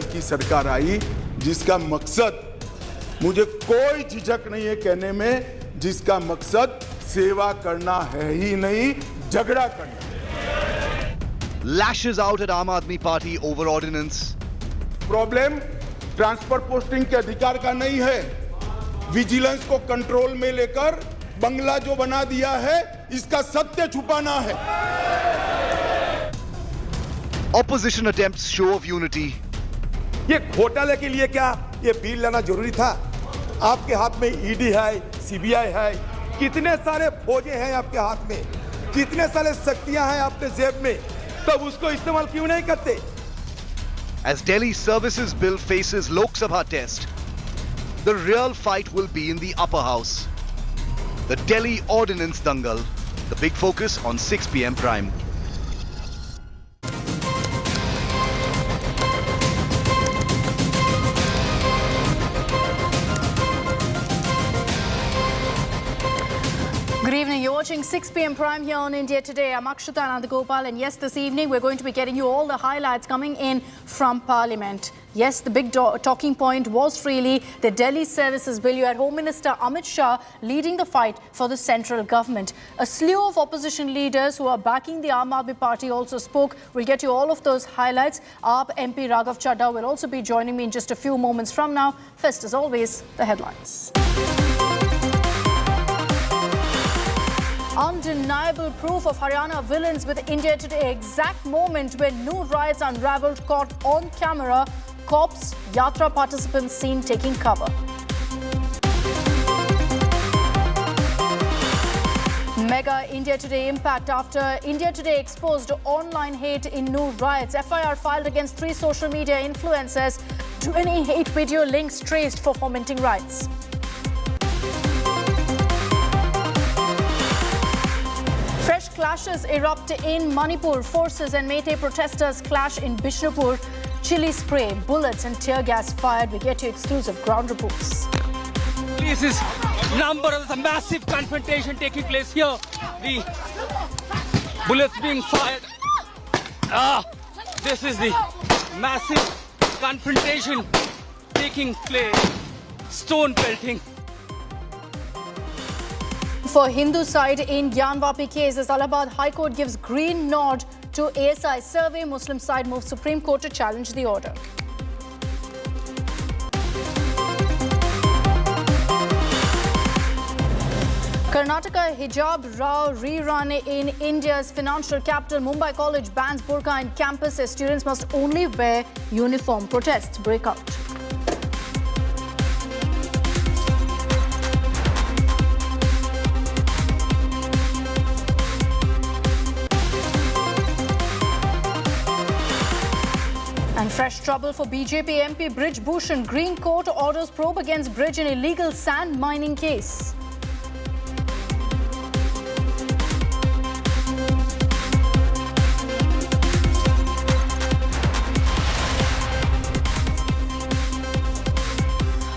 की सरकार आई जिसका मकसद, मुझे कोई झिझक नहीं है कहने में, जिसका मकसद सेवा करना है ही नहीं, झगड़ा करना। Lashes out at Aam Aadmi Party over ordinance. Problem transfer posting के अधिकार का नहीं है, विजिलेंस को कंट्रोल में लेकर बंगला जो बना दिया है इसका सत्य छुपाना है। Opposition attempts show of unity. ये घोटाले के लिए क्या ये बिल लाना जरूरी था? आपके हाथ में ईडी है, सीबीआई है, कितने सारे फौजे हैं आपके हाथ में, कितने सारे शक्तियां हैं आपके जेब में, तब उसको इस्तेमाल क्यों नहीं करते? As Delhi Services Bill faces Lok Sabha test, the real fight will be in the upper house. The Delhi Ordinance Dangal, the big focus on 6 p.m. prime. Good evening. You're watching 6 p.m. Prime here on India Today. I'm Akshita and Nandagopal, and yes, this evening we're going to be getting you all the highlights coming in from Parliament. Yes, the big talking point was really the Delhi Services Bill. You had Home Minister Amit Shah leading the fight for the central government. A slew of opposition leaders who are backing the Aam Aadmi Party also spoke. We'll get you all of those highlights. AAP MP Raghav Chadha will also be joining me in just a few moments from now. First, as always, the headlines. Undeniable proof of Haryana villains with India Today. Exact moment when new riots unravelled, caught on camera. Cops, Yatra participants seen taking cover. Mega India Today impact after India Today exposed online hate in new riots. FIR filed against 3 social media influencers. 20 hate video links traced for fomenting riots. Fresh clashes erupt in Manipur. Forces and Meitei protesters clash in Bishnupur. Chili spray, bullets and tear gas fired. We get you exclusive ground reports. This is number of the massive confrontation taking place here. The bullets being fired. This is the massive confrontation taking place. Stone pelting. For Hindu side in Gyanvapi case, as Allahabad High Court gives green nod to ASI survey, Muslim side moves Supreme Court to challenge the order. Karnataka hijab row rerun in India's financial capital. Mumbai College bans burqa in campus as students must only wear uniform. Protests break out. And fresh trouble for BJP MP Brij Bhushan. Green Court orders probe against Brij in illegal sand mining case.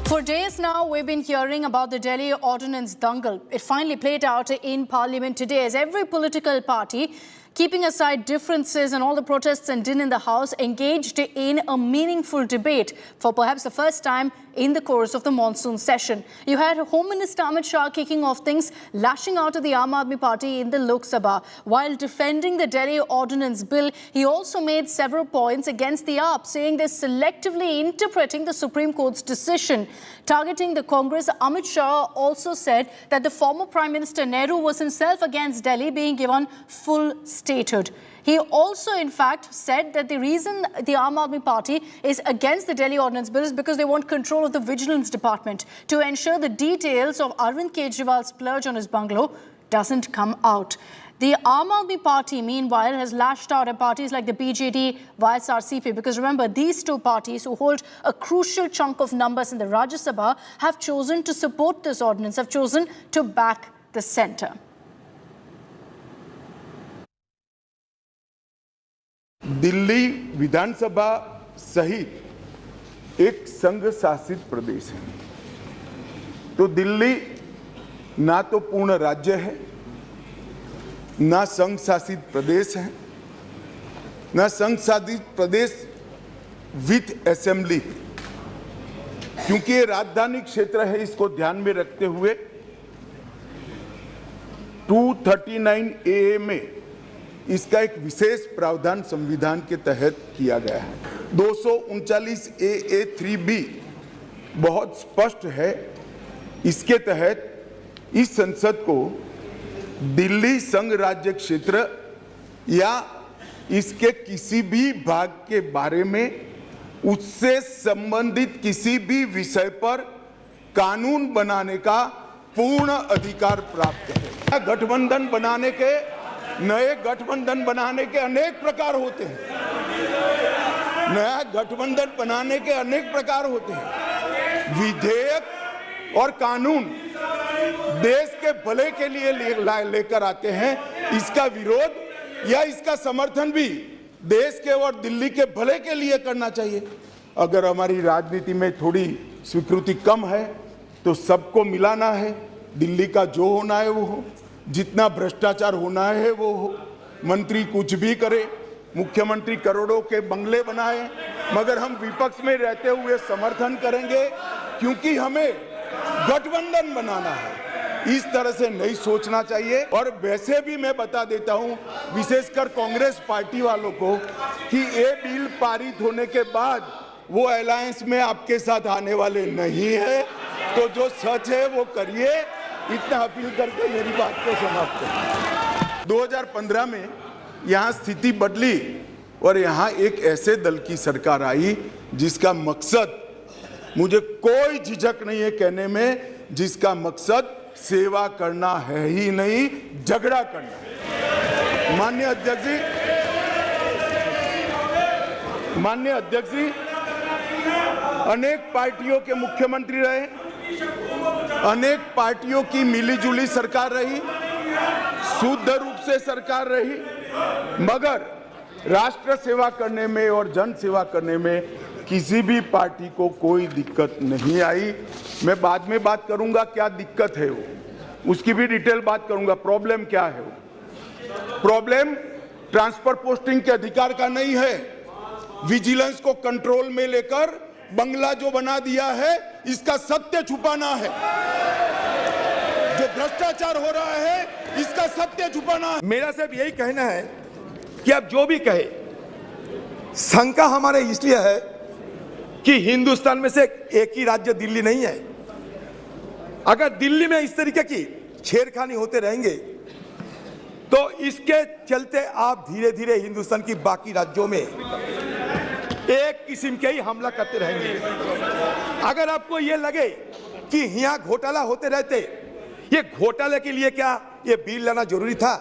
For days now, we've been hearing about the Delhi Ordinance Dangal. It finally played out in Parliament today as every political party, keeping aside differences and all the protests and din in the House, engaged in a meaningful debate for perhaps the first time in the course of the monsoon session. You had Home Minister Amit Shah kicking off things, lashing out at the Aam Aadmi Party in the Lok Sabha. While defending the Delhi Ordinance Bill, he also made several points against the AAP, saying they're selectively interpreting the Supreme Court's decision. Targeting the Congress, Amit Shah also said that the former Prime Minister Nehru was himself against Delhi being given full statehood. He also, in fact, said that the reason the Aam Aadmi Party is against the Delhi Ordinance Bill is because they want control of the Vigilance Department to ensure the details of Arvind Kejriwal's splurge on his bungalow doesn't come out. The Aam Aadmi Party, meanwhile, has lashed out at parties like the BJD, YSRCP, because remember, these two parties who hold a crucial chunk of numbers in the Rajya Sabha have chosen to support this ordinance, have chosen to back the centre. Delhi विधानसभा सहित एक संघ शासित प्रदेश है, तो दिल्ली ना तो पूर्ण राज्य है, ना संघ शासित प्रदेश है, ना संघ शासित प्रदेश विथ असेंबली, क्योंकि ये राजधानी क्षेत्र है, इसको ध्यान में रखते हुए 239 AA में इसका एक विशेष प्रावधान संविधान के तहत किया गया है। 239 AA3B बहुत स्पष्ट है। इसके तहत इस संसद को दिल्ली संघ राज्य क्षेत्र या इसके किसी भी भाग के बारे में उससे संबंधित किसी भी विषय पर कानून बनाने का पूर्ण अधिकार प्राप्त है। गठबंधन बनाने के, नए गठबंधन बनाने के अनेक प्रकार होते हैं। नया गठबंधन बनाने के अनेक प्रकार होते हैं। विधेयक और कानून देश के भले के लिए लेकर आते हैं। इसका विरोध या इसका समर्थन भी देश के और दिल्ली के भले के लिए करना चाहिए। अगर हमारी राजनीति में थोड़ी स्वीकृति कम है तो सबको मिलाना है। दिल्ली का जो होना है वो हो, जितना भ्रष्टाचार होना है वो हो। मंत्री कुछ भी करे, मुख्यमंत्री करोड़ों के बंगले बनाए, मगर हम विपक्ष में रहते हुए समर्थन करेंगे क्योंकि हमें गठबंधन बनाना है। इस तरह से नहीं सोचना चाहिए। और वैसे भी मैं बता देता हूं, विशेषकर कांग्रेस पार्टी वालों को, कि ये बिल पारित होने के बाद वो अलायंस में आपके साथ आने वाले नहीं है। तो जो सच है वो करिए। इतना अपील करके मेरी बात को समाप्त करें। 2015 में यहाँ स्थिति बदली और यहाँ एक ऐसे दल की सरकार आई जिसका मकसद, मुझे कोई झिझक नहीं है कहने में, जिसका मकसद सेवा करना है ही नहीं, झगड़ा करना। माननीय अध्यक्ष जी अनेक पार्टियों के मुख्यमंत्री रहे, अनेक पार्टियों की मिलीजुली सरकार रही, शुद्ध रूप से सरकार रही, मगर राष्ट्र सेवा करने में और जन सेवा करने में किसी भी पार्टी को कोई दिक्कत नहीं आई। मैं बाद में बात करूंगा क्या दिक्कत है वो, उसकी भी डिटेल बात करूंगा। प्रॉब्लम क्या है वो? प्रॉब्लम ट्रांसफर पोस्टिंग के अधिकार का नहीं है। विजिलेंस को कंट्रोल में लेकर बंगला जो बना दिया है, इसका सत्य छुपाना है। जो भ्रष्टाचार हो रहा है, इसका सत्य छुपाना है। मेरा सिर्फ यही कहना है कि अब जो भी कहे, शंका हमारे इसलिए है कि हिंदुस्तान में से एक ही राज्य दिल्ली नहीं है। अगर दिल्ली में इस तरीके की छेड़खानी होते रहेंगे तो इसके चलते आप धीरे धीरे हिंदुस्तान की बाकी राज्यों में एक किस्म के ही हमला करते रहेंगे। अगर आपको ये लगे कि यहाँ घोटाला होते रहते, ये घोटाले के लिए क्या ये बिल लाना जरूरी था?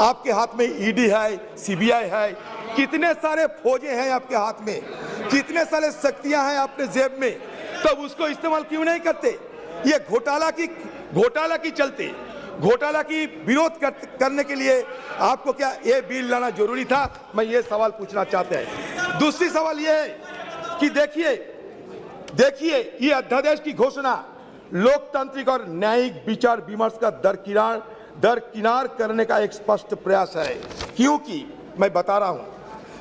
आपके हाथ में ईडी है, सीबीआई है, कितने सारे फौजे हैं आपके हाथ में, कितने सारे शक्तियां हैं आपने जेब में, तब उसको इस्तेमाल क्यों नहीं करते? ये घोटाला की चलते, घोटाला की विरोध करने के लिए आपको क्या ये बिल लाना जरूरी था? मैं ये सवाल पूछना चाहते हैं। दूसरी सवाल ये है कि देखिए ये अध्यादेश की घोषणा लोकतांत्रिक और न्यायिक विचार विमर्श का दरकिनार करने का एक स्पष्ट प्रयास है। क्योंकि मैं बता रहा हूं,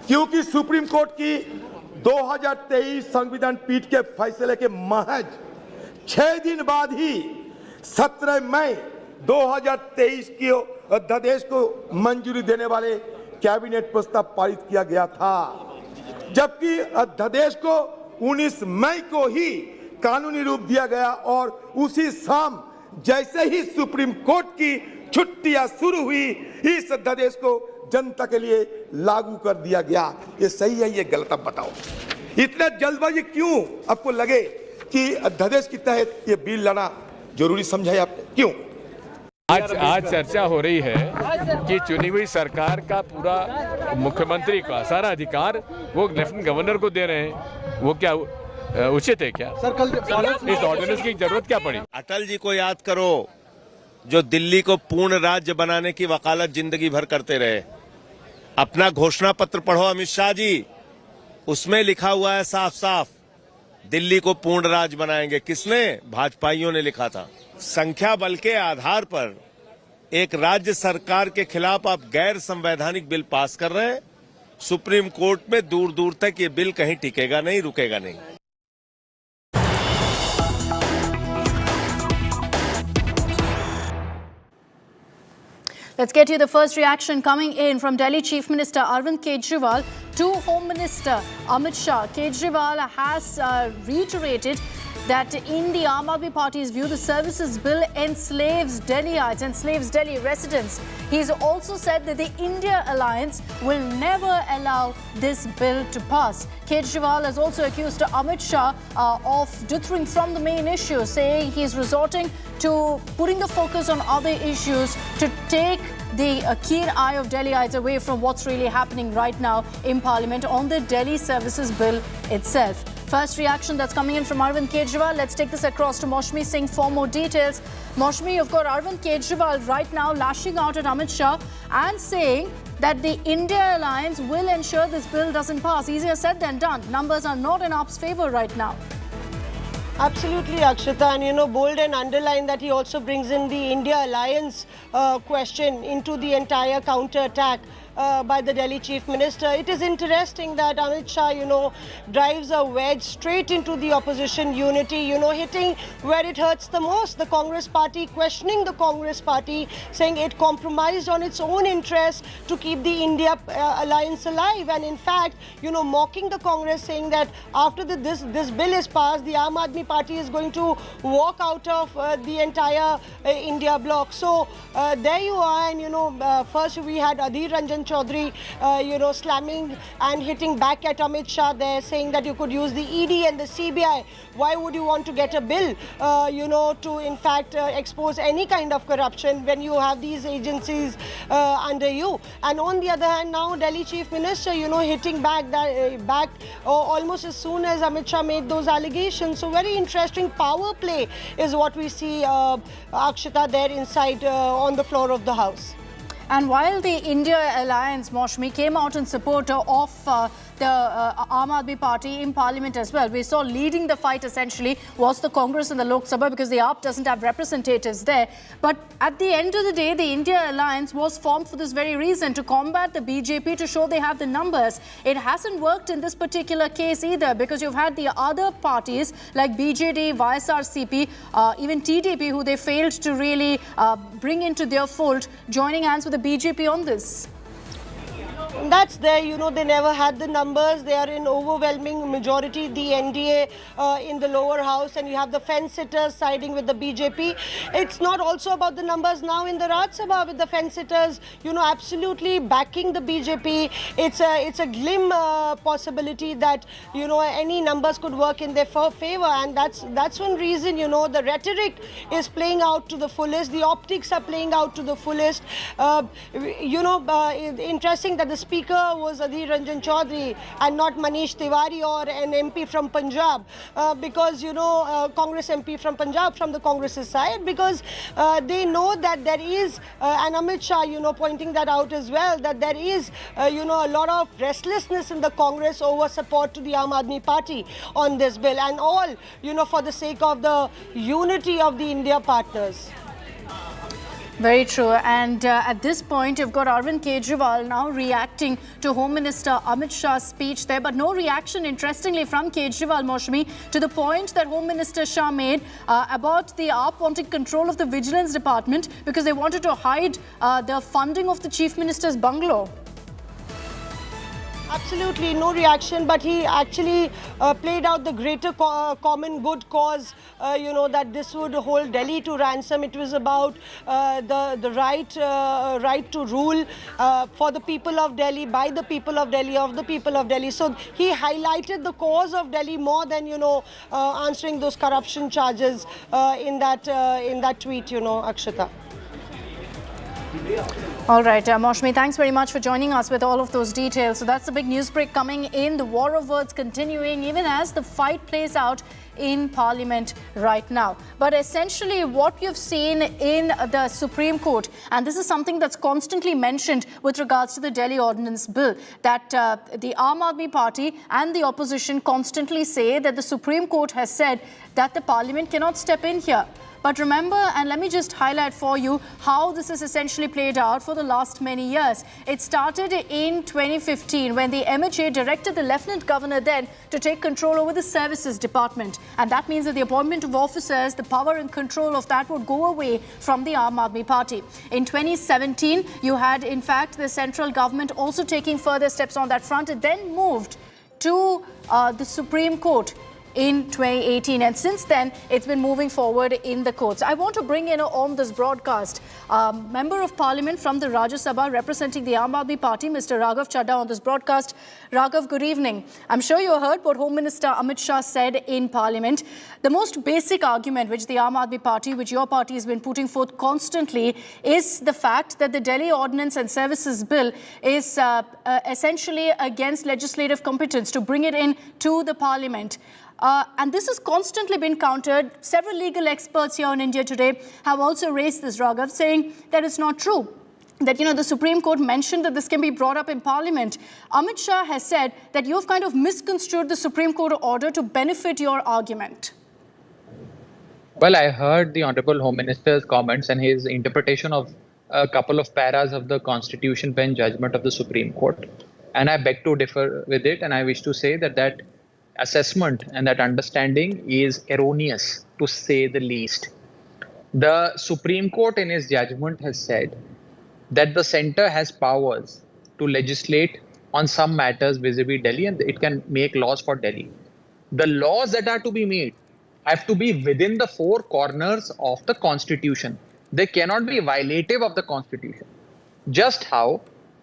क्योंकि सुप्रीम कोर्ट की 2023 संविधान पीठ के फैसले के महज 6 दिन बाद ही 17 मई 2023 के अध्यादेश को मंजूरी देने वाले कैबिनेट प्रस्ताव पारित किया गया था, जबकि अध्यादेश को 19 मई को ही कानूनी रूप दिया गया और उसी शाम जैसे ही सुप्रीम कोर्ट की छुट्टियां शुरू हुई, इस अध्यादेश को जनता के लिए लागू कर दिया गया। ये सही है, ये गलत? अब बताओ, इतना जल्दबाजी क्यों आपको लगे कि अध्यादेश के तहत ये बिल लाना जरूरी समझा है आपने? क्यों? आज चर्चा हो रही है कि चुनी हुई सरकार का पूरा मुख्यमंत्री का सारा अधिकार वो लेफ्टिनेंट गवर्नर को दे रहे हैं। वो क्या उचित है क्या? इस ऑर्डिनेंस की जरूरत क्या पड़ी? अटल जी को याद करो, जो दिल्ली को पूर्ण राज्य बनाने की वकालत जिंदगी भर करते रहे। अपना घोषणा पत्र पढ़ो अमित शाह जी, उसमें लिखा हुआ है साफ साफ, दिल्ली को पूर्ण राज्य बनाएंगे। किसने? भाजपाइयों ने लिखा था। संख्या बल के आधार पर एक राज्य सरकार के खिलाफ आप गैर संवैधानिक बिल पास कर रहे हैं सुप्रीम कोर्ट में दूर दूर तक ये बिल कहीं टिकेगा नहीं, रुकेगा नहीं। Let's get you the first reaction coming in from Delhi Chief Minister Arvind Kejriwal to Home Minister Amit Shah. Kejriwal has reiterated that in the Aam Aadmi Party's view, the services bill enslaves Delhiites, enslaves Delhi residents. He's also said that the India alliance will never allow this bill to pass. Kejriwal has also accused Amit Shah of dithering from the main issue, saying he's resorting to putting the focus on other issues to take the keen eye of Delhiites away from what's really happening right now in Parliament on the Delhi Services Bill itself. First reaction that's coming in from Arvind Kejriwal. Let's take this across to Moshmi Singh for more details. Moshmi, you've got Arvind Kejriwal right now lashing out at Amit Shah and saying that the India alliance will ensure this bill doesn't pass. Easier said than done. Numbers are not in AAP's favour right now. Absolutely, Akshita, and bold and underline that he also brings in the India alliance question into the entire counter-attack by the Delhi Chief Minister. It is interesting that Amit Shah, drives a wedge straight into the opposition unity, hitting where it hurts the most, the Congress party, questioning the Congress party, saying it compromised on its own interests to keep the India alliance alive. And in fact, mocking the Congress, saying that after this bill is passed, the Aam Aadmi Party is going to walk out of the entire India bloc. So there you are, and first we had Adhir Ranjan Chaudhary, slamming and hitting back at Amit Shah there, saying that you could use the ED and the CBI. Why would you want to get a bill, to in fact expose any kind of corruption when you have these agencies under you? And on the other hand, now Delhi Chief Minister, hitting back almost as soon as Amit Shah made those allegations. So very interesting power play is what we see, Akshita, there inside on the floor of the House. And while the India alliance, Moshmi, came out in support of the Aam Aadmi Party in Parliament as well, we saw leading the fight essentially was the Congress and the Lok Sabha, because the AAP doesn't have representatives there. But at the end of the day, the India alliance was formed for this very reason, to combat the BJP, to show they have the numbers. It hasn't worked in this particular case either, because you've had the other parties like BJD, YSRCP, even TDP, who they failed to really bring into their fold, joining hands with the BJP on this. That's there, they never had the numbers. They are in overwhelming majority, the NDA in the lower house, and you have the fence-sitters siding with the BJP. It's not also about the numbers now in the Raj Sabha with the fence-sitters, absolutely backing the BJP. It's a glim possibility that, any numbers could work in their favor, and that's one reason, the rhetoric is playing out to the fullest. The optics are playing out to the fullest. Interesting that the Speaker was Adhir Ranjan Chaudhary and not Manish Tiwari or an MP from Punjab, because Congress MP from Punjab from the Congress's side, because they know that there is, and Amit Shah pointing that out as well, that there is a lot of restlessness in the Congress over support to the Aam Aadmi Party on this bill, and all for the sake of the unity of the India partners. Very true. And at this point, you've got Arvind Kejriwal now reacting to Home Minister Amit Shah's speech there. But no reaction, interestingly, from Kejriwal, Moshmi, to the point that Home Minister Shah made about the AAP wanting control of the Vigilance Department because they wanted to hide the funding of the Chief Minister's bungalow. Absolutely no reaction, but he actually played out the greater common good cause, that this would hold Delhi to ransom. It was about the right to rule for the people of Delhi, by the people of Delhi, of the people of Delhi. So he highlighted the cause of Delhi more than, answering those corruption charges in that tweet, Akshita. All right, Moshmi, thanks very much for joining us with all of those details. So that's the big news break coming in. The war of words continuing even as the fight plays out in Parliament right now. But essentially what you've seen in the Supreme Court, and this is something that's constantly mentioned with regards to the Delhi Ordinance Bill, that the Aam Aadmi Party and the opposition constantly say that the Supreme Court has said that the Parliament cannot step in here. But remember, and let me just highlight for you how this has essentially played out for the last many years. It started in 2015 when the MHA directed the Lieutenant Governor then to take control over the Services Department. And that means that the appointment of officers, the power and control of that would go away from the Aam Aadmi Party. In 2017, you had, in fact, the central government also taking further steps on that front. It then moved to the Supreme Court in 2018, and since then it's been moving forward in the courts. I want to bring in on this broadcast Member of Parliament from the Rajya Sabha representing the Aam Aadmi Party, Mr. Raghav Chadha, on this broadcast. Raghav, good evening. I'm sure you heard what Home Minister Amit Shah said in Parliament. The most basic argument which the Aam Aadmi Party, which your party has been putting forth constantly, is the fact that the Delhi Ordinance and Services Bill is essentially against legislative competence to bring it in to the Parliament. And this has constantly been countered. Several legal experts here in India today have also raised this, Raghav, saying that it's not true. That, the Supreme Court mentioned that this can be brought up in Parliament. Amit Shah has said that you've kind of misconstrued the Supreme Court order to benefit your argument. Well, I heard the Honorable Home Minister's comments and his interpretation of a couple of paras of the Constitution Bench judgment of the Supreme Court. And I beg to differ with it, and I wish to say that assessment and that understanding is erroneous, to say the least. The Supreme Court in its judgment has said that the centre has powers to legislate on some matters vis-a-vis Delhi, and it can make laws for Delhi. The laws that are to be made have to be within the four corners of the Constitution. They cannot be violative of the Constitution. Just how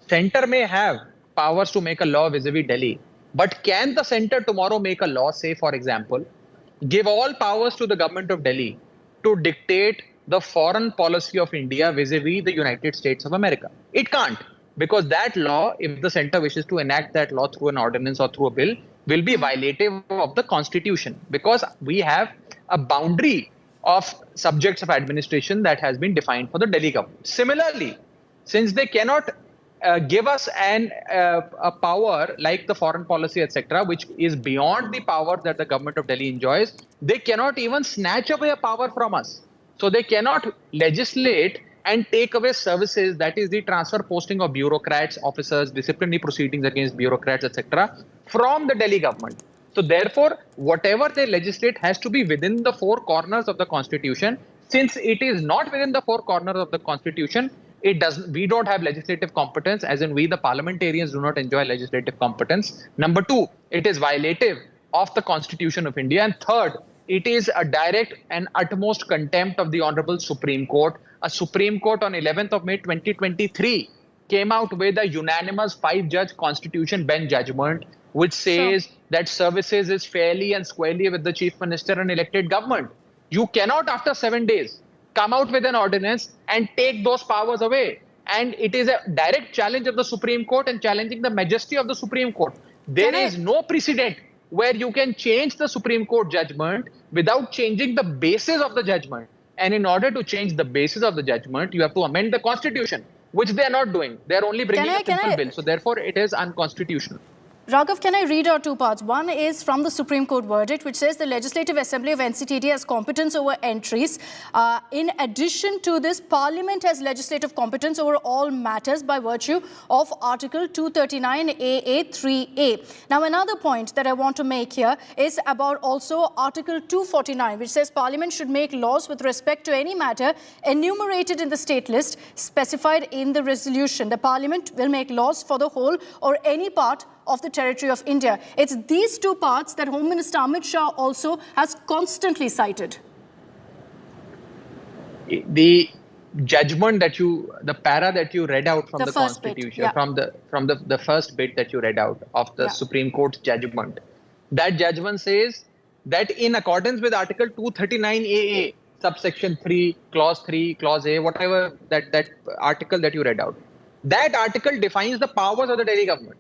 centre may have powers to make a law vis-a-vis Delhi, but can the centre tomorrow make a law, say, for example, give all powers to the government of Delhi to dictate the foreign policy of India vis-a-vis the United States of America? It can't, because that law, if the centre wishes to enact that law through an ordinance or through a bill, will be violative of the Constitution, because we have a boundary of subjects of administration that has been defined for the Delhi government. Similarly, since they cannot give us a power like the foreign policy, etc., which is beyond the power that the government of Delhi enjoys, they cannot even snatch away a power from us. So they cannot legislate and take away services, that is the transfer posting of bureaucrats, officers, disciplinary proceedings against bureaucrats, etc., from the Delhi government. So therefore, whatever they legislate has to be within the four corners of the Constitution. Since it is not within the four corners of the Constitution, we don't have legislative competence, as in we the parliamentarians do not enjoy legislative competence. Number two, it is violative of the Constitution of India. And third, it is a direct and utmost contempt of the Honorable Supreme Court. A Supreme Court on 11th of May 2023 came out with a unanimous 5-judge Constitution Bench judgment, which says that services is fairly and squarely with the Chief Minister and elected government. You cannot, after 7 days, come out with an ordinance and take those powers away. And it is a direct challenge of the Supreme Court and challenging the majesty of the Supreme Court. There is no precedent where you can change the Supreme Court judgment without changing the basis of the judgment. And in order to change the basis of the judgment, you have to amend the Constitution, which they are not doing. They are only bringing a simple bill. So therefore, it is unconstitutional. Raghav, can I read out two parts? One is from the Supreme Court verdict, which says the Legislative Assembly of NCTD has competence over entries. In addition to this, Parliament has legislative competence over all matters by virtue of Article 239 AA3A. Now, another point that I want to make here is about also Article 249, which says Parliament should make laws with respect to any matter enumerated in the state list specified in the resolution. The Parliament will make laws for the whole or any part of the territory of India. It's these two parts that Home Minister Amit Shah also has constantly cited. The judgment that the para that you read out from the Constitution, from the first bit that you read out of the Supreme Court's judgment, that judgment says that in accordance with Article 239 AA, subsection 3, clause A, whatever that article that you read out, that article defines the powers of the Delhi government.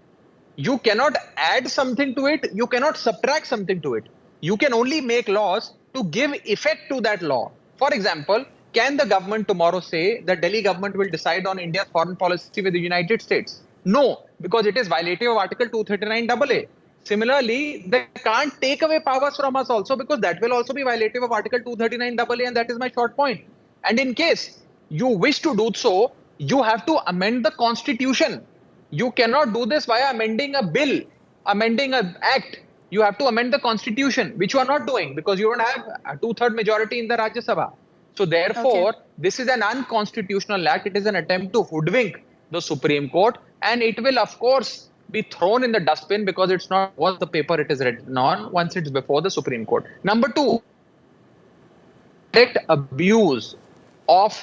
You cannot add something to it. You cannot subtract something to it. You can only make laws to give effect to that law. For example, can the government tomorrow say that Delhi government will decide on India's foreign policy with the United States? No, because it is violative of Article 239 AA. Similarly, they can't take away powers from us also, because that will also be violative of Article 239AA, and that is my short point. And in case you wish to do so, you have to amend the constitution. You cannot do this via amending a bill, amending an act. You have to amend the constitution, which you are not doing because you don't have a 2/3 majority in the Rajya Sabha. So therefore, this is an unconstitutional act. It is an attempt to hoodwink the Supreme Court, and it will, of course, be thrown in the dustbin because it's not worth the paper it is written on once it's before the Supreme Court. Number two, direct abuse of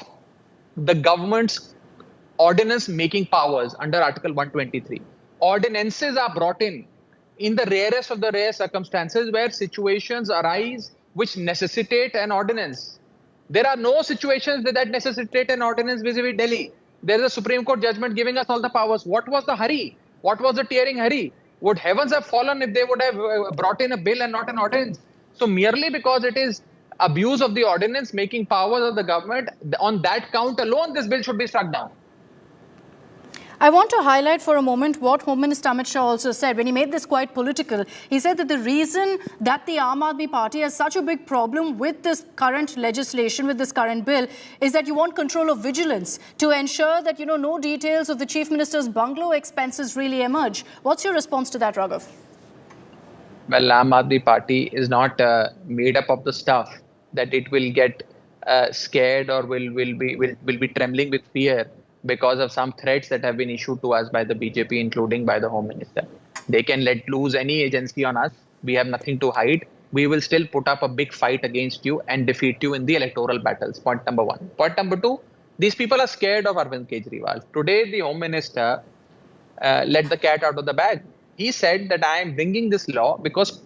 the government's ordinance making powers under Article 123. Ordinances are brought in the rarest of the rare circumstances where situations arise which necessitate an ordinance. There are no situations that necessitate an ordinance vis-a-vis Delhi. There is a Supreme Court judgment giving us all the powers. What was the hurry? What was the tearing hurry? Would heavens have fallen if they would have brought in a bill and not an ordinance? So merely because it is abuse of the ordinance making powers of the government, on that count alone, this bill should be struck down. I want to highlight for a moment what Home Minister Amit Shah also said when he made this quite political. He said that the reason that the Aam Aadmi Party has such a big problem with this current legislation, with this current bill, is that you want control of vigilance to ensure that, no details of the Chief Minister's bungalow expenses really emerge. What's your response to that, Raghav? Well, Aam Aadmi Party is not made up of the stuff that it will get scared or will be trembling with fear because of some threats that have been issued to us by the BJP, including by the Home Minister. They can let loose any agency on us. We have nothing to hide. We will still put up a big fight against you and defeat you in the electoral battles. Point number one. Point number two, these people are scared of Arvind Kejriwal. Today, the Home Minister let the cat out of the bag. He said that I am bringing this law because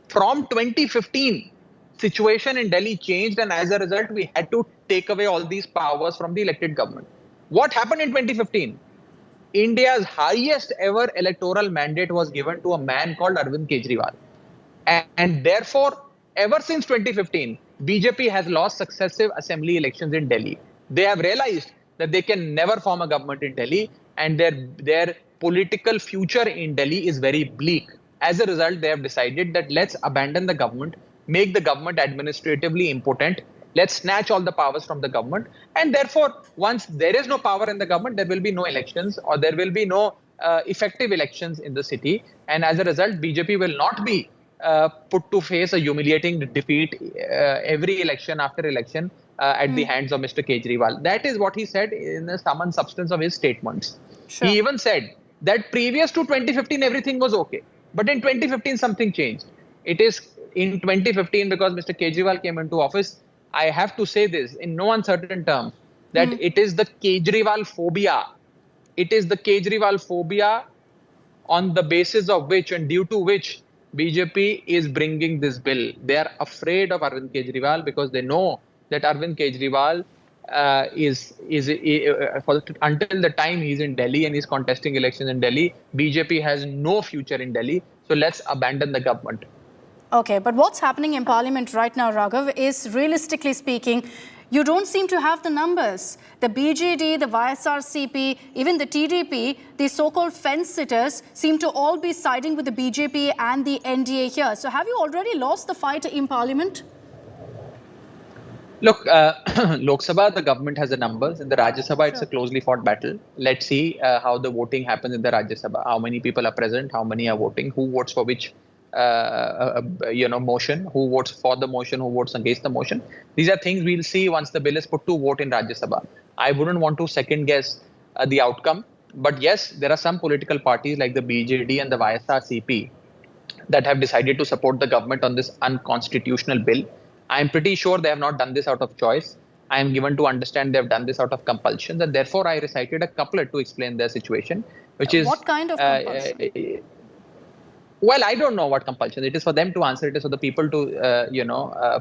from 2015, situation in Delhi changed, and as a result, we had to take away all these powers from the elected government. What happened in 2015? India's highest ever electoral mandate was given to a man called Arvind Kejriwal. And therefore, ever since 2015, BJP has lost successive assembly elections in Delhi. They have realized that they can never form a government in Delhi, and their political future in Delhi is very bleak. As a result, they have decided that let's abandon the government, make the government administratively impotent, let's snatch all the powers from the government. And therefore, once there is no power in the government, there will be no elections, or there will be no effective elections in the city. And as a result, BJP will not be put to face a humiliating defeat every election after election at the hands of Mr. Kejriwal. That is what he said in the sum and substance of his statements. Sure. He even said that previous to 2015, everything was okay. But in 2015, something changed. It is in 2015, because Mr. Kejriwal came into office, I have to say this in no uncertain terms, that it is the Kejriwal phobia. It is the Kejriwal phobia on the basis of which and due to which BJP is bringing this bill. They are afraid of Arvind Kejriwal because they know that Arvind Kejriwal until the time he's in Delhi and he's contesting elections in Delhi, BJP has no future in Delhi. So let's abandon the government. Okay, but what's happening in Parliament right now, Raghav, is realistically speaking, you don't seem to have the numbers. The BJD, the YSRCP, even the TDP, the so-called fence-sitters seem to all be siding with the BJP and the NDA here. So have you already lost the fight in Parliament? Look, Lok Sabha, the government has the numbers. In the Rajya Sabha, it's a closely fought battle. Let's see how the voting happens in the Rajya Sabha. How many people are present? How many are voting? Who votes for which motion? Who votes for the motion? Who votes against the motion? These are things we'll see once the bill is put to vote in Rajya Sabha. I wouldn't want to second guess the outcome. But yes, there are some political parties like the BJD and the YSRCP that have decided to support the government on this unconstitutional bill. I am pretty sure they have not done this out of choice. I am given to understand they have done this out of compulsion, and therefore I recited a couplet to explain their situation, which is... What kind of compulsion? Well, I don't know what compulsion. It is for them to answer. It is for the people to,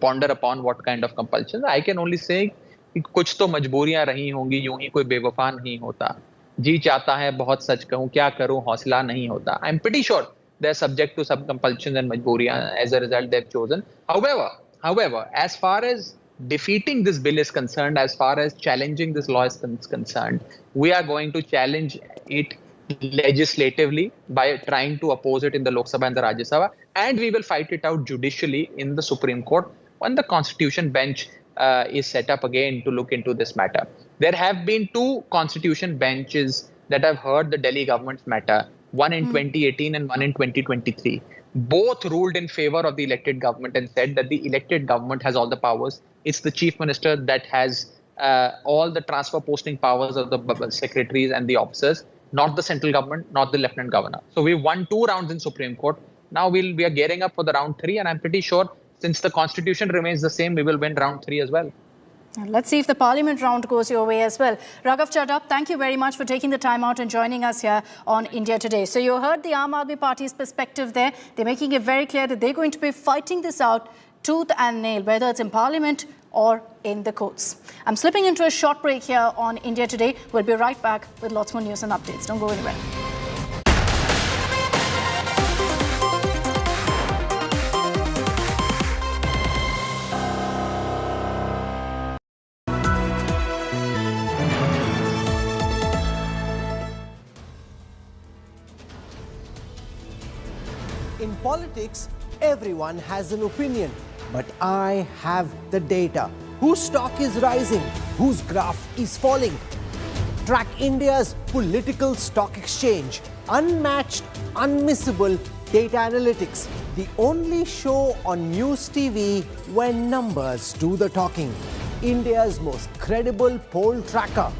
ponder upon what kind of compulsion. I can only say कि कुछ तो मजबूरियां रही होंगी, यूं ही कोई बेवफा नहीं होता. जी चाहता है बहुत सच कहूं, क्या करूं हौसला नहीं होता. I'm pretty sure they're subject to some compulsions and majburiyan. As a result, they've chosen. However, as far as defeating this bill is concerned, as far as challenging this law is concerned, we are going to challenge it legislatively by trying to oppose it in the Lok Sabha and the Rajya Sabha, and we will fight it out judicially in the Supreme Court when the Constitution bench is set up again to look into this matter. There have been two Constitution benches that have heard the Delhi government's matter, one in 2018 and one in 2023. Both ruled in favor of the elected government and said that the elected government has all the powers. It's the chief minister that has all the transfer posting powers of the secretaries and the officers, not the central government, not the lieutenant governor. So we won 2 rounds in Supreme Court. Now we are gearing up for the round 3, and I'm pretty sure since the constitution remains the same, we will win round 3 as well. Let's see if the Parliament round goes your way as well. Raghav Chadha, thank you very much for taking the time out and joining us here on India Today. So you heard the Aam Aadmi Party's perspective there. They're making it very clear that they're going to be fighting this out tooth and nail, whether it's in Parliament or in the courts. I'm slipping into a short break here on India Today. We'll be right back with lots more news and updates. Don't go anywhere. In politics, everyone has an opinion, but I have the data. Whose stock is rising? Whose graph is falling? Track India's political stock exchange. Unmatched, unmissable data analytics. The only show on News TV where numbers do the talking. India's most credible poll tracker.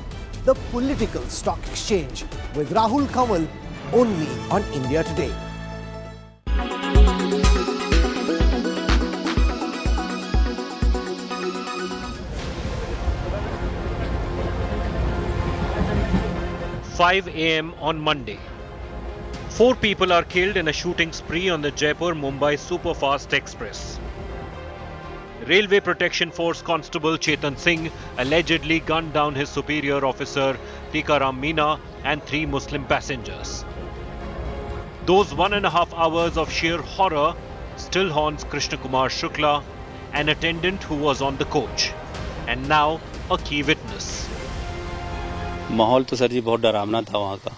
The Political Stock Exchange with Rahul Kamal, only on India Today. "5 a.m. on Monday. 4 people are killed in a shooting spree on the Jaipur-Mumbai Superfast Express. Railway Protection Force Constable Chetan Singh allegedly gunned down his superior officer Tikaram Meena and 3 Muslim passengers. Those 1.5 hours of sheer horror still haunts Krishna Kumar Shukla, an attendant who was on the coach, and now a key witness. माहौल तो sir जी बहुत डरावना था वहाँ का।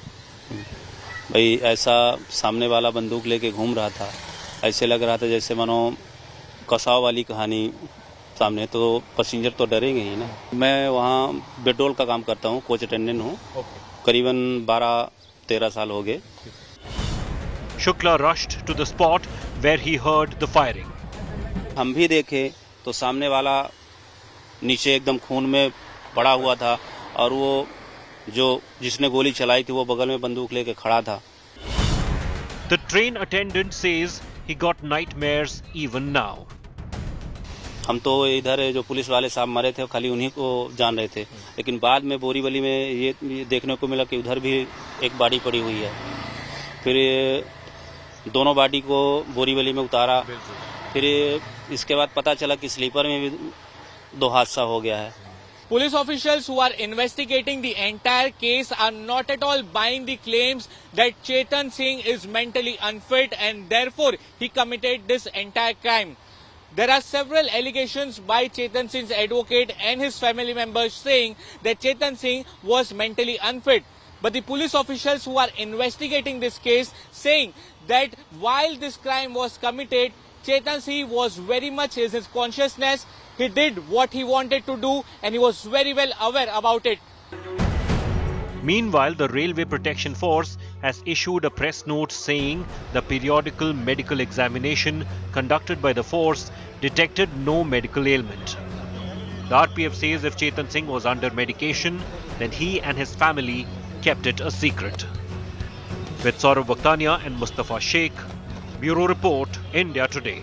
भाई ऐसा सामने वाला बंदूक लेके घूम रहा था, ऐसे लग रहा था जैसे मानो कसाव वाली कहानी सामने, तो पैसेंजर तो डरेंगे ही ना। मैं वहाँ पेट्रोल का काम करता हूँ, कोच अटेंडेंट हूँ, करीबन 12-13 साल हो गए। Shukla rushed to the spot where he heard the firing. हम भी देखे तो सामने वाला नीचे एकदम खून में पड़ा हुआ था, और वो जो जिसने गोली चलाई थी वो बगल में बंदूक लेके खड़ा था। The train attendant says he got nightmares even now. हम तो इधर जो पुलिस वाले साहब मरे थे खाली उन्हीं को जान रहे थे, लेकिन बाद में बोरीवली में ये देखने को मिला कि उधर भी एक बॉडी पड़ी हुई है। फिर दोनों बॉडी को बोरीवली में उतारा, फिर इसके बाद पता चला कि स्लीपर में भी 2 हादसा हो गया है। Police officials who are investigating the entire case are not at all buying the claims that Chetan Singh is mentally unfit and therefore he committed this entire crime. There are several allegations by Chetan Singh's advocate and his family members saying that Chetan Singh was mentally unfit. But the police officials who are investigating this case saying that while this crime was committed, Chetan Singh was very much in his consciousness. He did what he wanted to do and he was very well aware about it. Meanwhile, the Railway Protection Force has issued a press note saying the periodical medical examination conducted by the force detected no medical ailment. The RPF says if Chetan Singh was under medication, then he and his family kept it a secret. With Saurav Bhaktania and Mustafa Sheikh, Bureau Report, India Today.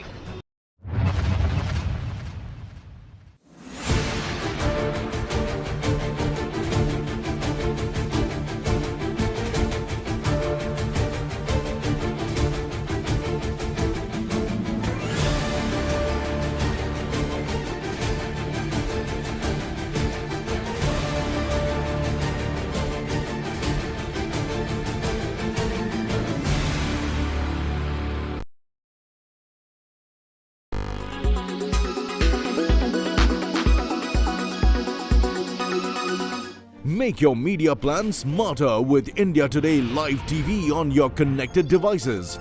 Make your media plan smarter with India Today Live TV on your connected devices.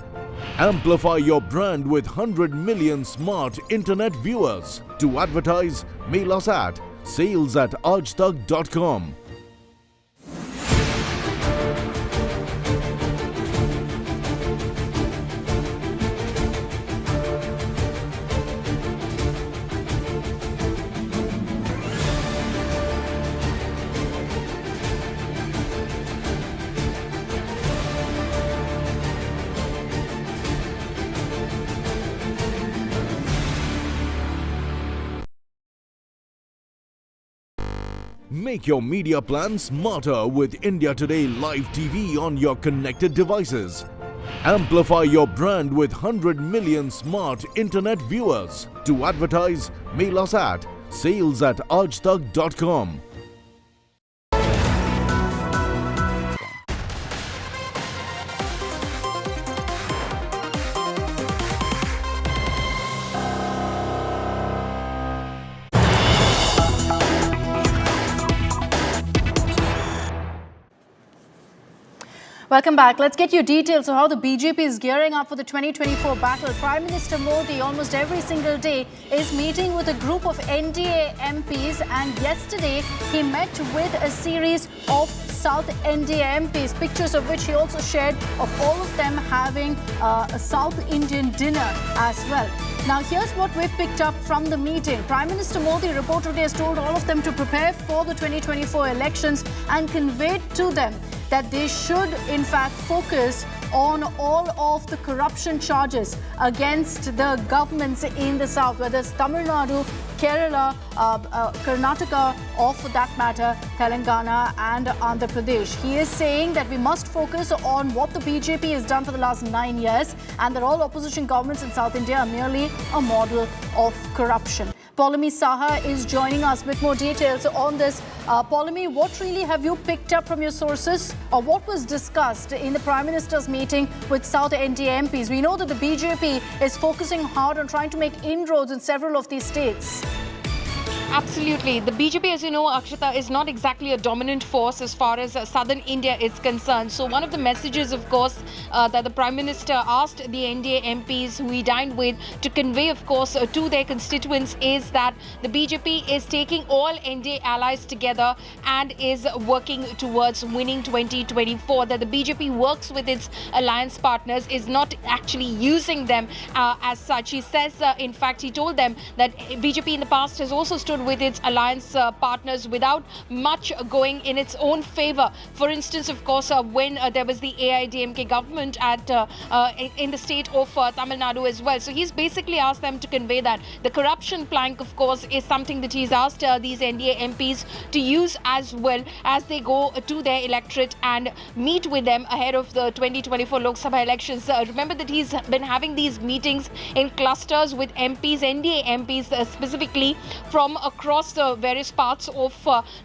Amplify your brand with 100 million smart internet viewers. To advertise, mail us at sales@aajtak.com. Make your media plan smarter with India Today Live TV on your connected devices. Amplify your brand with 100 million smart internet viewers. To advertise, mail us at sales@aajtak.com. Welcome back. Let's get you details of how the BJP is gearing up for the 2024 battle. Prime Minister Modi almost every single day is meeting with a group of NDA MPs, and yesterday he met with a series of South NDA MPs, pictures of which he also shared of all of them having a South Indian dinner as well. Now, here's what we've picked up from the meeting. Prime Minister Modi reportedly has told all of them to prepare for the 2024 elections and conveyed to them that they should, in fact, focus on all of the corruption charges against the governments in the south, whether it's Tamil Nadu, Kerala, Karnataka, or for that matter, Telangana and Andhra Pradesh. He is saying that we must focus on what the BJP has done for the last 9 years, and that all opposition governments in South India are merely a model of corruption. Paulami Saha is joining us with more details on this. Paulami, what really have you picked up from your sources, or what was discussed in the Prime Minister's meeting with South NDA MPs? We know that the BJP is focusing hard on trying to make inroads in several of these states. Absolutely. The BJP, as you know, Akshita, is not exactly a dominant force as far as southern India is concerned. So one of the messages, of course, that the Prime Minister asked the NDA MPs who he dined with to convey, of course, to their constituents is that the BJP is taking all NDA allies together and is working towards winning 2024. That the BJP works with its alliance partners, is not actually using them as such. He says, in fact, he told them that BJP in the past has also stood with its alliance partners without much going in its own favor. For instance, of course, when there was the AIDMK government in the state of Tamil Nadu as well. So he's basically asked them to convey that. The corruption plank, of course, is something that he's asked these NDA MPs to use as well as they go to their electorate and meet with them ahead of the 2024 Lok Sabha elections. Remember that he's been having these meetings in clusters with MPs, NDA MPs specifically from across the various parts of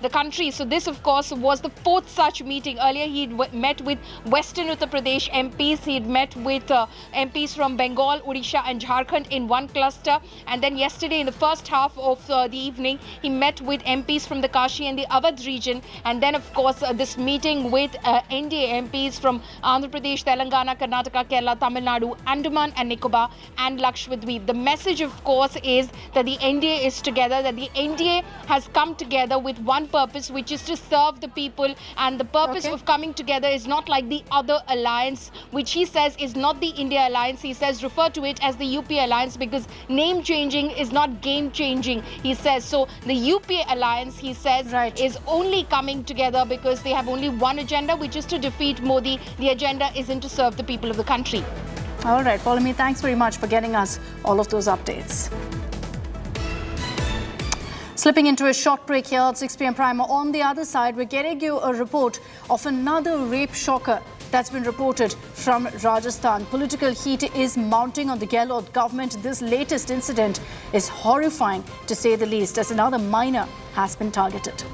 the country. So this, of course, was the fourth such meeting. Earlier, he'd met with Western Uttar Pradesh MPs. He'd met with MPs from Bengal, Odisha and Jharkhand in one cluster. And then yesterday, in the first half of the evening, he met with MPs from the Kashi and the Awadh region. And then, of course, this meeting with NDA MPs from Andhra Pradesh, Telangana, Karnataka, Kerala, Tamil Nadu, Andaman and Nicobar and Lakshadweep. The message, of course, is that the NDA is together, that the NDA has come together with one purpose, which is to serve the people. And the purpose of coming together is not like the other alliance, which he says is not the India alliance. He says refer to it as the UP alliance because name changing is not game changing, he says. So the UP alliance, he says, is only coming together because they have only one agenda, which is to defeat Modi. The agenda isn't to serve the people of the country. All right, Paulami, thanks very much for getting us all of those updates. Slipping into a short break here at 6 p.m. Prime. On the other side, we're getting you a report of another rape shocker that's been reported from Rajasthan. Political heat is mounting on the Gehlot government. This latest incident is horrifying, to say the least, as another minor has been targeted.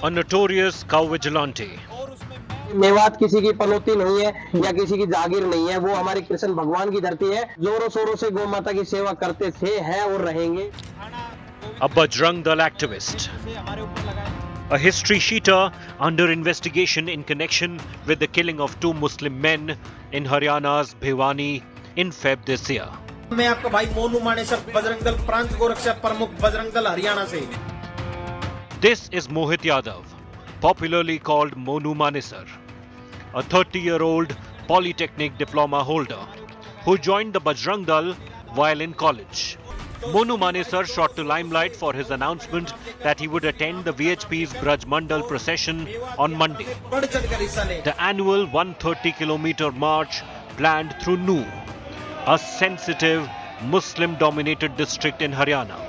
a notorious cow vigilante. Mewat किसी की पनौती नहीं है या किसी की जागीर नहीं है, वो हमारे कृष्ण भगवान की धरती है। जोरों शोरों से गौ माता की सेवा करते थे, हैं और रहेंगे। A Bajrang Dal activist. A history sheeter under investigation in connection with the killing of 2 Muslim men in Haryana's Bhiwani in Feb this year. मैं आपका भाई मोनू मानेसर, बजरंग दल प्रांत गोरक्षा प्रमुख, बजरंग दल हरियाणा से। This is Mohit Yadav, popularly called Monu Manesar, a 30-year-old polytechnic diploma holder who joined the Bajrang Dal while in college. Monu Manesar shot to limelight for his announcement that he would attend the VHP's Braj Mandal procession on Monday. The annual 130-kilometer march planned through Noor, a sensitive Muslim-dominated district in Haryana.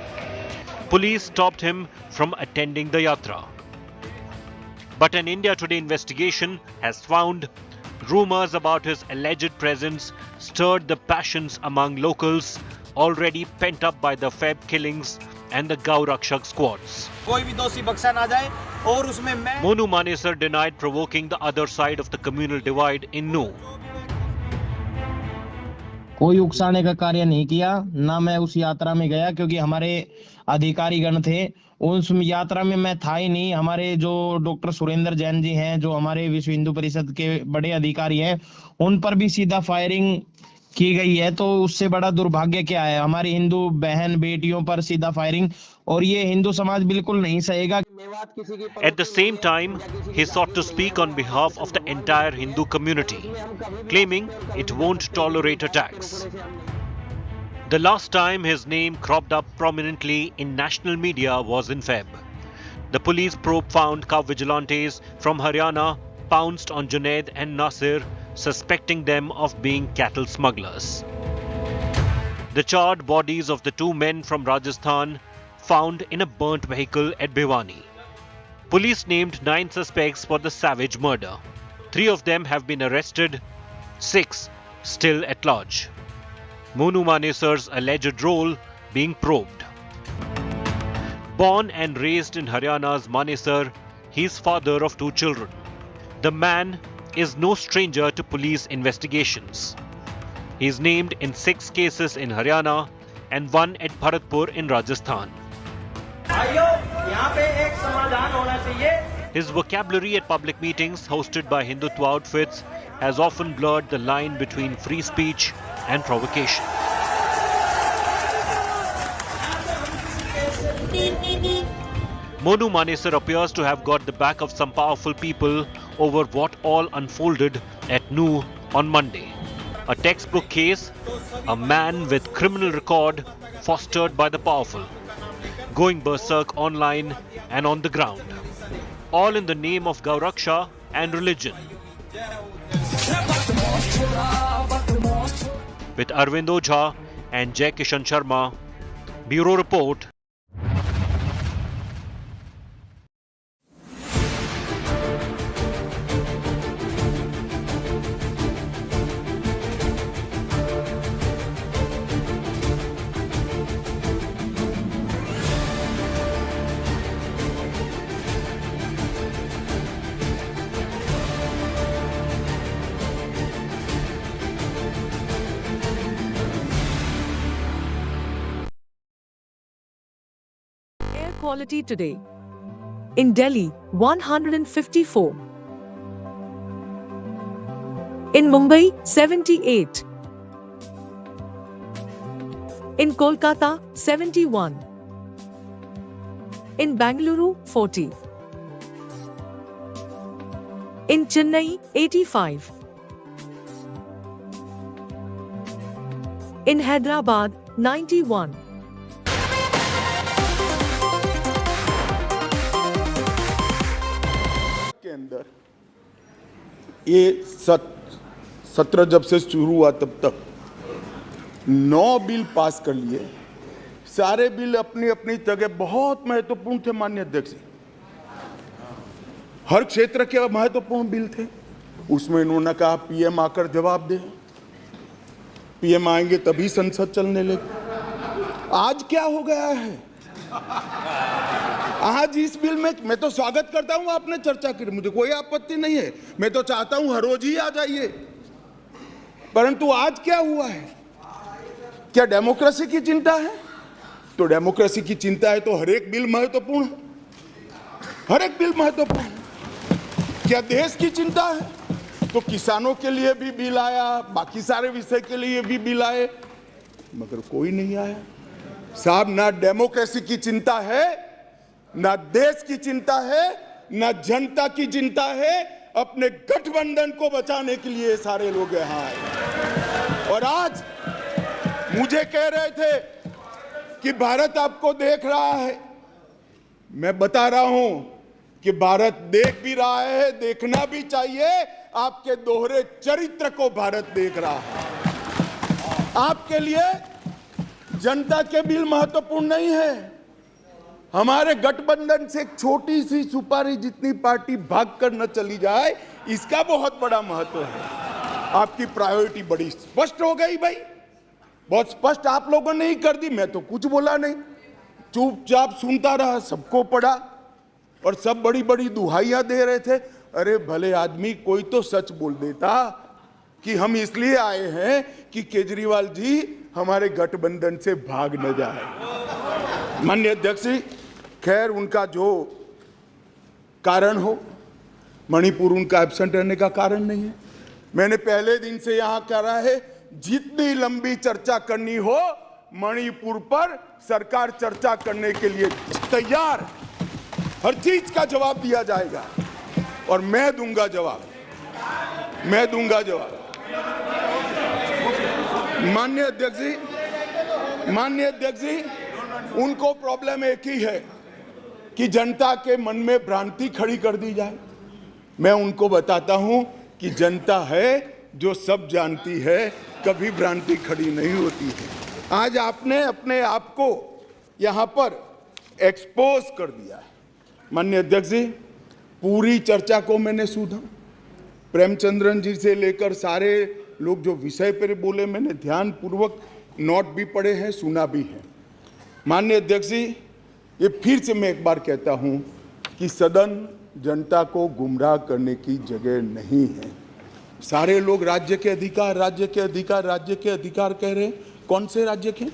Police stopped him from attending the yatra. But an India Today investigation has found rumors about his alleged presence stirred the passions among locals already pent up by the Feb killings and the Gau Rakshak squads. कोई भी दोषी बख्शा ना जाए और उसमें मैं Monu Manesar denied provoking the other side of the communal divide in Noor. कोई उकसाने का कार्य नहीं किया, ना मैं उस यात्रा में गया क्योंकि हमारे अधिकारीगण थे। उस यात्रा में मैं था ही नहीं। हमारे जो डॉक्टर सुरेंद्र जैन जी हैं, जो हमारे विश्व हिंदू परिषद के बड़े अधिकारी हैं, उन पर भी सीधा फायरिंग की गई है। तो उससे बड़ा दुर्भाग्य क्या है? हमारी हिंदू बहन बेटियों पर सीधा फायरिंग, और ये हिंदू समाज बिल्कुल नहीं सहेगा। At the same time, he sought to speak on behalf of the entire Hindu community, claiming it won't tolerate attacks. The last time his name cropped up prominently in national media was in Feb. The police probe found cow vigilantes from Haryana pounced on Junaid and Nasir, suspecting them of being cattle smugglers. The charred bodies of the 2 men from Rajasthan found in a burnt vehicle at Bhiwani. Police named 9 suspects for the savage murder. 3 of them have been arrested, 6 still at large. Monu Manesar's alleged role being probed. Born and raised in Haryana's Manesar, he is father of 2 children. The man is no stranger to police investigations. He is named in 6 cases in Haryana and 1 at Bharatpur in Rajasthan. His vocabulary at public meetings hosted by Hindutva outfits has often blurred the line between free speech and provocation. Monu Manesar appears to have got the back of some powerful people over what all unfolded at Noor on Monday. A textbook case, a man with criminal record fostered by the powerful, going berserk online and on the ground, all in the name of Gauraksha and religion. With Arvind Ojha and Jai Kishan Sharma, Bureau Report. Quality today. In Delhi, 154. In Mumbai, 78. In Kolkata, 71. In Bangalore, 40. In Chennai, 85. In Hyderabad, 91. के अंदर ये सत्र जब से शुरू हुआ तब तक 9 बिल पास कर लिए। सारे बिल अपनी अपनी जगह बहुत महत्वपूर्ण थे माननीय अध्यक्ष। हर क्षेत्र के महत्वपूर्ण बिल थे। उसमें इन्होंने कहा पीएम आकर जवाब दे, पीएम आएंगे तभी संसद चलने लगे। आज क्या हो गया है? आज इस बिल में मैं तो स्वागत करता हूं आपने चर्चा की, मुझे कोई आपत्ति नहीं है, मैं तो चाहता हूं हर रोज ही आ जाइए, परंतु आज क्या हुआ है? क्या डेमोक्रेसी की चिंता है? तो डेमोक्रेसी की चिंता है तो हर एक बिल महत्वपूर्ण है, हर एक बिल महत्वपूर्ण है। क्या देश की चिंता है तो किसानों के लिए भी बिल आया, बाकी सारे विषय के लिए भी बिल आए, मगर कोई नहीं आया। साहब, ना डेमोक्रेसी की चिंता है, ना देश की चिंता है, ना जनता की चिंता है, अपने गठबंधन को बचाने के लिए सारे लोग यहाँ आए। और आज मुझे कह रहे थे कि भारत आपको देख रहा है, मैं बता रहा हूं कि भारत देख भी रहा है, देखना भी चाहिए। आपके दोहरे चरित्र को भारत देख रहा है। आपके लिए जनता के बिल महत्वपूर्ण नहीं है, हमारे गठबंधन से एक छोटी सी सुपारी जितनी पार्टी भाग कर न चली जाए, इसका बहुत बड़ा महत्व है। आपकी प्रायोरिटी बड़ी स्पष्ट हो गई भाई, बहुत स्पष्ट आप लोगों ने ही कर दी। मैं तो कुछ बोला नहीं, चुपचाप सुनता रहा, सबको पढ़ा और सब बड़ी बड़ी दुहाइयां दे रहे थे। अरे भले आदमी, कोई तो सच बोल देता कि हम इसलिए आए हैं कि केजरीवाल जी हमारे गठबंधन से भाग न जाए। माननीय अध्यक्ष जी, खैर उनका जो कारण हो, मणिपुर उनका एब्सेंट रहने का कारण नहीं है। मैंने पहले दिन से यहां कहा है, जितनी लंबी चर्चा करनी हो मणिपुर पर सरकार चर्चा करने के लिए तैयार, हर चीज का जवाब दिया जाएगा और मैं दूंगा जवाब, मैं दूंगा जवाब। माननीय अध्यक्ष जी, माननीय अध्यक्ष जी, उनको प्रॉब्लम एक ही है कि जनता के मन में भ्रांति खड़ी कर दी जाए। मैं उनको बताता हूं कि जनता है जो सब जानती है, कभी भ्रांति खड़ी नहीं होती है। आज आपने अपने आप को यहां पर एक्सपोज कर दिया है। माननीय अध्यक्ष जी, पूरी चर्चा को मैंने सुना, प्रेमचंद्रन जी से लेकर सारे लोग जो विषय पर बोले, मैंने ध्यान पूर्वक नोट भी पढ़े हैं, सुना भी है। माननीय अध्यक्ष जी, ये फिर से मैं एक बार कहता हूं कि सदन जनता को गुमराह करने की जगह नहीं है। सारे लोग राज्य के अधिकार, राज्य के अधिकार, राज्य के अधिकार कह रहे हैं। कौन से राज्य के?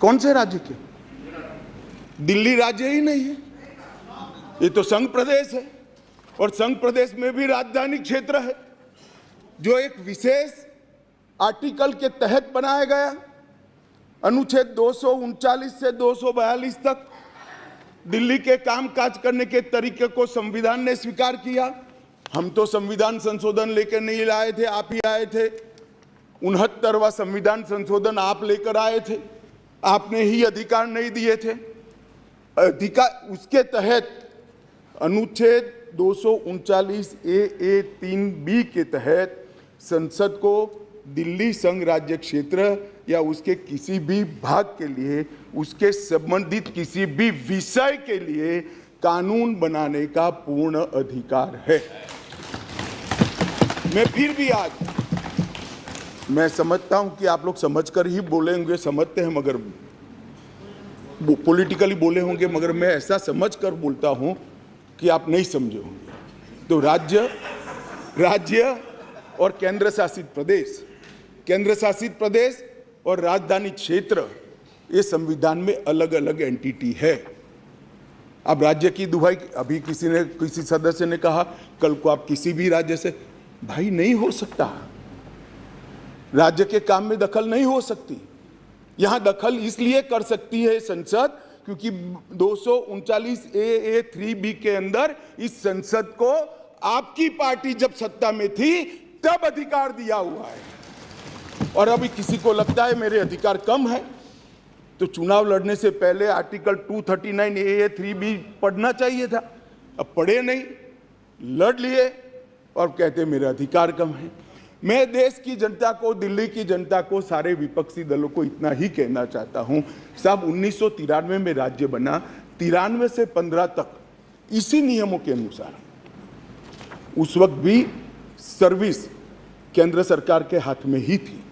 कौन से राज्य के? दिल्ली राज्य ही नहीं है, ये तो संघ प्रदेश है और संघ प्रदेश में भी राजधानी क्षेत्र है जो एक विशेष आर्टिकल के तहत बनाया गया। अनुच्छेद 239 से 242 तक दिल्ली के कामकाज करने के तरीके को संविधान ने स्वीकार किया। हम तो संविधान संशोधन लेकर नहीं लाए थे, आप ही आए थे। 69वां संविधान संशोधन आप लेकर आए थे, आपने ही अधिकार नहीं दिए थे। अधिकार उसके तहत अनुच्छेद 239 AA 3B के तहत संसद को दिल्ली संघ राज्य क्षेत्र या उसके किसी भी भाग के लिए, उसके संबंधित किसी भी विषय के लिए कानून बनाने का पूर्ण अधिकार है। मैं फिर भी आज, मैं समझता हूं कि आप लोग समझकर ही बोले होंगे, समझते हैं, मगर पॉलिटिकली बोले होंगे, मगर मैं ऐसा समझकर बोलता हूं कि आप नहीं समझे होंगे। तो राज्य और केंद्र शासित प्रदेश और राजधानी क्षेत्र, ये संविधान में अलग अलग एंटिटी है। अब राज्य की दुहाई, अभी किसी सदस्य ने कहा कल को आप किसी भी राज्य से, भाई नहीं हो सकता, राज्य के काम में दखल नहीं हो सकती। यहां दखल इसलिए कर सकती है संसद क्योंकि 239 AA 3B के अंदर इस संसद को आपकी पार्टी जब सत्ता में थी तब अधिकार दिया हुआ है। और अभी किसी को लगता है मेरे अधिकार कम है, तो चुनाव लड़ने से पहले आर्टिकल 239 AA 3B पढ़ना चाहिए था। अब पढ़े नहीं, लड़ लिए और कहते मेरे अधिकार कम है। मैं देश की जनता को, दिल्ली की जनता को, सारे विपक्षी दलों को इतना ही कहना चाहता हूं, साहब 1993 में राज्य बना, 93 से 15 तक इसी नियमों के अनुसार उस वक्त भी सर्विस केंद्र सरकार के हाथ में ही थी।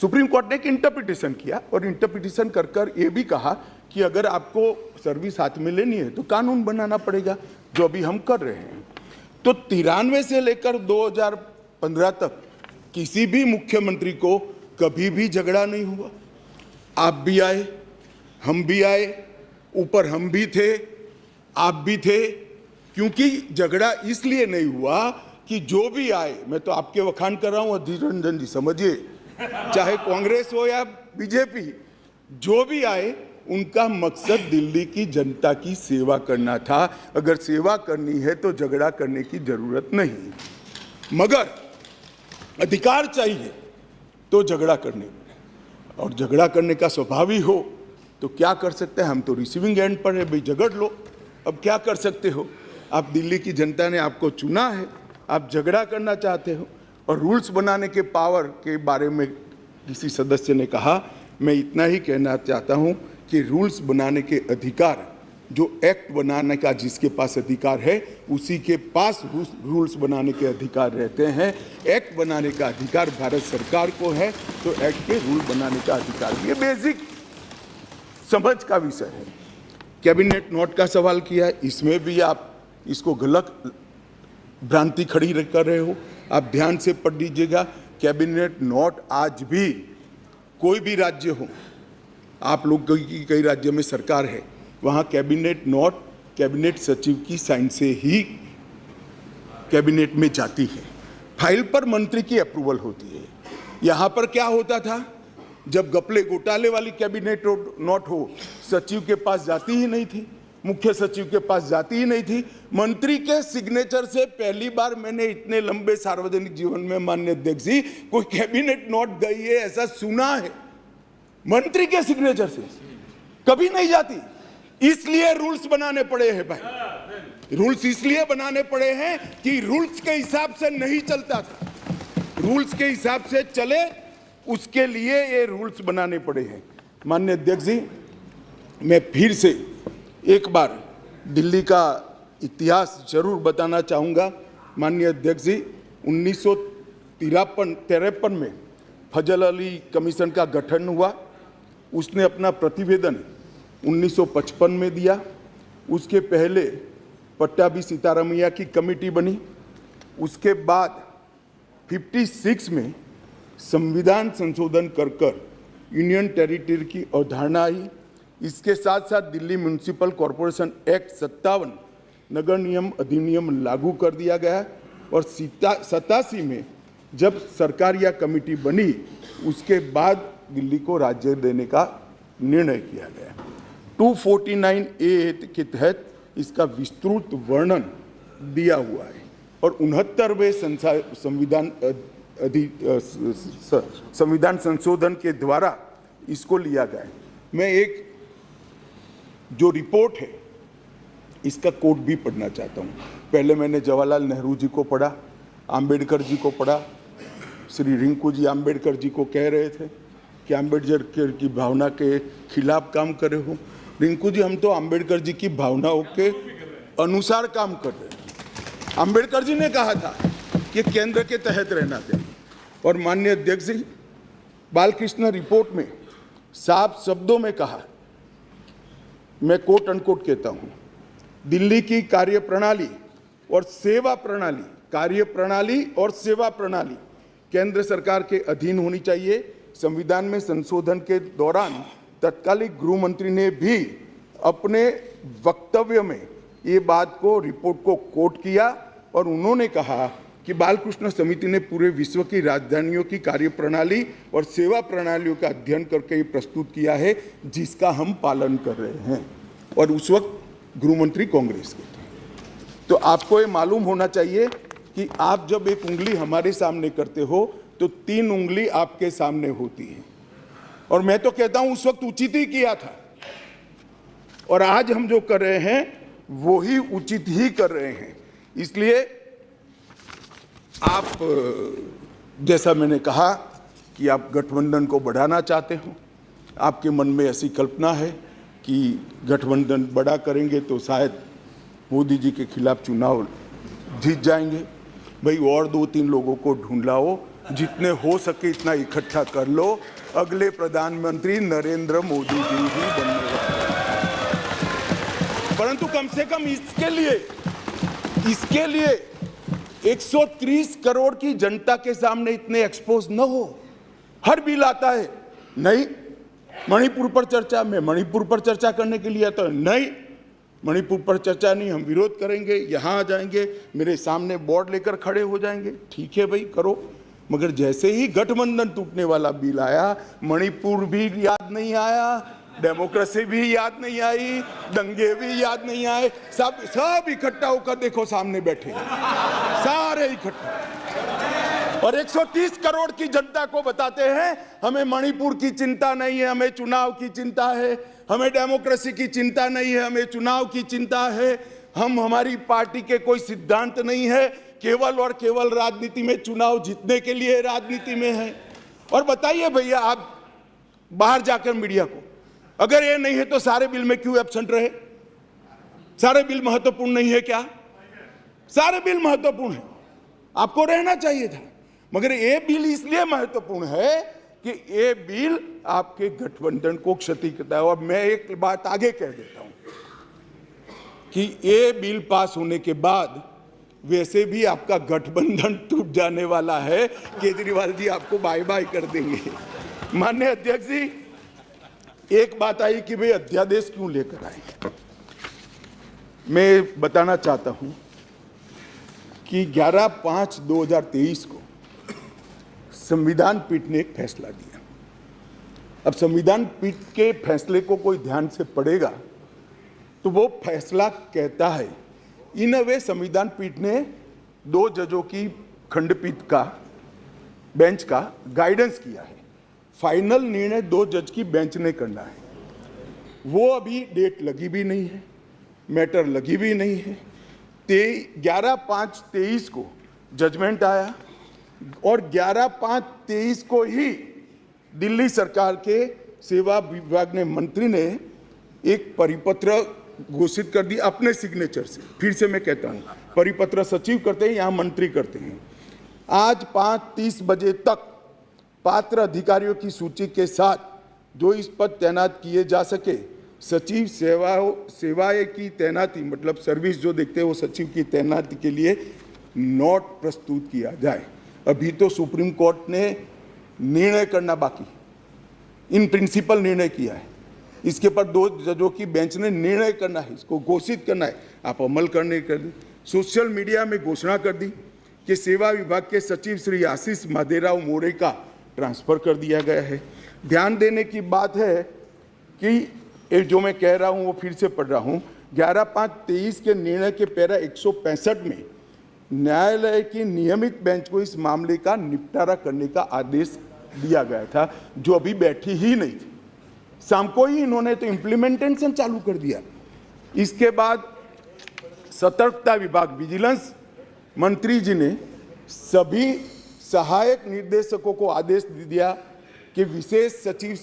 सुप्रीम कोर्ट ने एक इंटरप्रिटेशन किया और इंटरप्रिटेशन कर ये भी कहा कि अगर आपको सर्विस हाथ में लेनी है तो कानून बनाना पड़ेगा, जो अभी हम कर रहे हैं। तो 93 से लेकर 2015 तक किसी भी मुख्यमंत्री को कभी भी झगड़ा नहीं हुआ। आप भी आए, हम भी आए, ऊपर हम भी थे, आप भी थे, क्योंकि झगड़ा इसलिए नहीं हुआ कि जो भी आए, मैं तो आपके वखान कर रहा हूं अधीर रंजन जी, समझिए, चाहे कांग्रेस हो या बीजेपी, जो भी आए उनका मकसद दिल्ली की जनता की सेवा करना था। अगर सेवा करनी है तो झगड़ा करने की जरूरत नहीं, मगर अधिकार चाहिए तो झगड़ा करने, और झगड़ा करने का स्वभाव ही हो तो क्या कर सकते हैं। हम तो रिसीविंग एंड पर है, भाई झगड़ लो, अब क्या कर सकते हो। आप दिल्ली की जनता ने आपको चुना है, आप झगड़ा करना चाहते हो। और रूल्स बनाने के पावर के बारे में किसी सदस्य ने कहा, मैं इतना ही कहना चाहता हूं कि रूल्स बनाने के अधिकार, जो एक्ट बनाने का जिसके पास अधिकार है उसी के पास रूल्स बनाने के अधिकार रहते हैं। एक्ट बनाने का अधिकार भारत सरकार को है, तो एक्ट के रूल बनाने का अधिकार भी, ये बेसिक समझ का विषय है। कैबिनेट नोट का सवाल किया, इसमें भी आप इसको गलत भ्रांति खड़ी कर रहे हो। आप ध्यान से पढ़ लीजिएगा, कैबिनेट नोट आज भी कोई भी राज्य हो, आप लोग की कई राज्यों में सरकार है, वहाँ कैबिनेट नोट कैबिनेट सचिव की साइन से ही कैबिनेट में जाती है। फाइल पर मंत्री की अप्रूवल होती है। यहाँ पर क्या होता था, जब घपले घोटाले वाली कैबिनेट नोट हो, सचिव के पास जाती ही नहीं थी, मुख्य सचिव के पास जाती ही नहीं थी। मंत्री के सिग्नेचर से पहली बार मैंने इतने लंबे सार्वजनिक जीवन में, माननीय अध्यक्ष जी, कोई कैबिनेट नोट गई है ऐसा सुना है। मंत्री के सिग्नेचर से कभी नहीं जाती, इसलिए रूल्स बनाने पड़े हैं भाई। रूल्स इसलिए बनाने पड़े हैं कि रूल्स के हिसाब से नहीं चलता था, रूल्स के हिसाब से चले, उसके लिए ये रूल्स बनाने पड़े हैं। माननीय अध्यक्ष जी, मैं फिर से एक बार दिल्ली का इतिहास जरूर बताना चाहूँगा। माननीय अध्यक्ष जी, 1953 में फजल अली कमीशन का गठन हुआ। उसने अपना प्रतिवेदन 1955 में दिया। उसके पहले पट्टाभी सीतारामैया की कमेटी बनी। उसके बाद 56 में संविधान संशोधन कर यूनियन टेरिटरी की अवधारणा आई। इसके साथ साथ दिल्ली म्यूनिसिपल कॉरपोरेशन एक्ट 57 नगर नियम अधिनियम लागू कर दिया गया। और 87 में जब सरकार या कमेटी बनी, उसके बाद दिल्ली को राज्य देने का निर्णय किया गया। 249A के तहत इसका विस्तृत वर्णन दिया हुआ है और 69वें संविधान संशोधन के द्वारा इसको लिया गया है। मैं एक जो रिपोर्ट है इसका कोट भी पढ़ना चाहता हूँ। पहले मैंने जवाहरलाल नेहरू जी को पढ़ा, आम्बेडकर जी को पढ़ा। श्री रिंकू जी आम्बेडकर जी को कह रहे थे कि आम्बेडकर की भावना के खिलाफ काम कर रहे हो। रिंकू जी, हम तो आम्बेडकर जी की भावनाओं के अनुसार काम कर रहे हैं। आम्बेडकर जी ने कहा था कि केंद्र के तहत रहना चाहिए। और माननीय अध्यक्ष जी, बालकृष्ण रिपोर्ट में साफ शब्दों में कहा, मैं कोट अनकोट कहता हूं, दिल्ली की कार्यप्रणाली और सेवा प्रणाली, कार्यप्रणाली और सेवा प्रणाली केंद्र सरकार के अधीन होनी चाहिए। संविधान में संशोधन के दौरान तत्कालीन गृह मंत्री ने भी अपने वक्तव्य में ये बात को, रिपोर्ट को कोट किया और उन्होंने कहा कि बालकृष्ण समिति ने पूरे विश्व की राजधानियों की कार्यप्रणाली और सेवा प्रणालियों का अध्ययन करके ये प्रस्तुत किया है, जिसका हम पालन कर रहे हैं। और उस वक्त गृह मंत्री कांग्रेस के थे। तो आपको ये मालूम होना चाहिए कि आप जब एक उंगली हमारे सामने करते हो तो 3 उंगली आपके सामने होती है। और मैं तो कहता हूं उस वक्त उचित ही किया था, और आज हम जो कर रहे हैं वो ही उचित ही कर रहे हैं। इसलिए आप, जैसा मैंने कहा कि आप गठबंधन को बढ़ाना चाहते हो, आपके मन में ऐसी कल्पना है कि गठबंधन बड़ा करेंगे तो शायद मोदी जी के खिलाफ चुनाव जीत जाएंगे। भाई, और 2-3 लोगों को ढूंढ लाओ, जितने हो सके इतना इकट्ठा कर लो, अगले प्रधानमंत्री नरेंद्र मोदी जी ही बनने वाले हैं। परंतु कम से कम इसके लिए 130 करोड़ की जनता के सामने इतने एक्सपोज न हो। हर बिल आता है, नहीं मणिपुर पर चर्चा, मैं मणिपुर पर चर्चा करने के लिए आता हूं, नहीं मणिपुर पर चर्चा नहीं, हम विरोध करेंगे, यहां आ जाएंगे, मेरे सामने बोर्ड लेकर खड़े हो जाएंगे। ठीक है भाई, करो। मगर जैसे ही गठबंधन टूटने वाला बिल आया, मणिपुर भी याद नहीं आया, डेमोक्रेसी भी याद नहीं आई, दंगे भी याद नहीं आए, सब इकट्ठा होकर देखो सामने बैठे, सारे इकट्ठा। और 130 करोड़ की जनता को बताते हैं हमें मणिपुर की चिंता नहीं है, हमें चुनाव की चिंता है, हमें डेमोक्रेसी की चिंता नहीं है, हमें चुनाव की चिंता है, हमारी पार्टी के कोई सिद्धांत नहीं है, केवल और केवल राजनीति में, चुनाव जीतने के लिए राजनीति में है। और बताइए भैया, आप बाहर जाकर मीडिया को, अगर ये नहीं है तो सारे बिल में क्यों एब्सेंट रहे? सारे बिल महत्वपूर्ण नहीं है क्या? सारे बिल महत्वपूर्ण है, आपको रहना चाहिए था। मगर ये बिल इसलिए महत्वपूर्ण है कि ये बिल आपके गठबंधन को क्षति करता है। और मैं एक बात आगे कह देता हूं कि ये बिल पास होने के बाद वैसे भी आपका गठबंधन टूट जाने वाला है, केजरीवाल जी आपको बाय बाय कर देंगे। माननीय अध्यक्ष जी, एक बात आई कि भाई अध्यादेश क्यों लेकर आए। मैं बताना चाहता हूं कि 11/5/2023 को संविधान पीठ ने एक फैसला दिया। अब संविधान पीठ के फैसले को कोई ध्यान से पढ़ेगा तो वो फैसला कहता है, इन अ वे संविधान पीठ ने 2 जजों की खंडपीठ का, बेंच का गाइडेंस किया है। फाइनल निर्णय 2 जज की बेंच ने करना है। वो अभी डेट लगी भी नहीं है, मैटर लगी भी नहीं है। 11/5/23 को जजमेंट आया और 11/5/23 को ही दिल्ली सरकार के सेवा विभाग ने, मंत्री ने एक परिपत्र घोषित कर दी अपने सिग्नेचर से। फिर से मैं कहता हूं, परिपत्र सचिव करते हैं, यहां मंत्री करते हैं। आज 5:30 बजे तक पात्र अधिकारियों की सूची के साथ जो इस पद तैनात किए जा सके, सचिव सेवाएं की तैनाती, मतलब सर्विस जो देखते हैं वो सचिव की तैनाती के लिए नोट प्रस्तुत किया जाए। अभी तो सुप्रीम कोर्ट ने निर्णय करना बाकी, इन प्रिंसिपल निर्णय किया है, इसके पर 2 जजों की बेंच ने निर्णय करना है, इसको घोषित करना है, आप अमल करने कर दी। सोशल मीडिया में घोषणा कर दी कि सेवा विभाग के सचिव श्री आशीष माधेराव मोरे का ट्रांसफर कर दिया गया है। ध्यान देने की बात है कि जो मैं कह रहा हूं वो फिर से पढ़ रहा हूं, 11/5/23 के निर्णय के पैरा 165 में न्यायालय की नियमित बेंच को इस मामले का निपटारा करने का आदेश दिया गया था, जो अभी बैठी ही नहीं थी। शाम को ही इन्होंने तो इम्प्लीमेंटेशन चालू कर दिया। इसके बाद सतर्कता विभाग, विजिलेंस मंत्री जी ने सभी सहायक निर्देशकों को आदेश दे दिया कि विशेष सचिव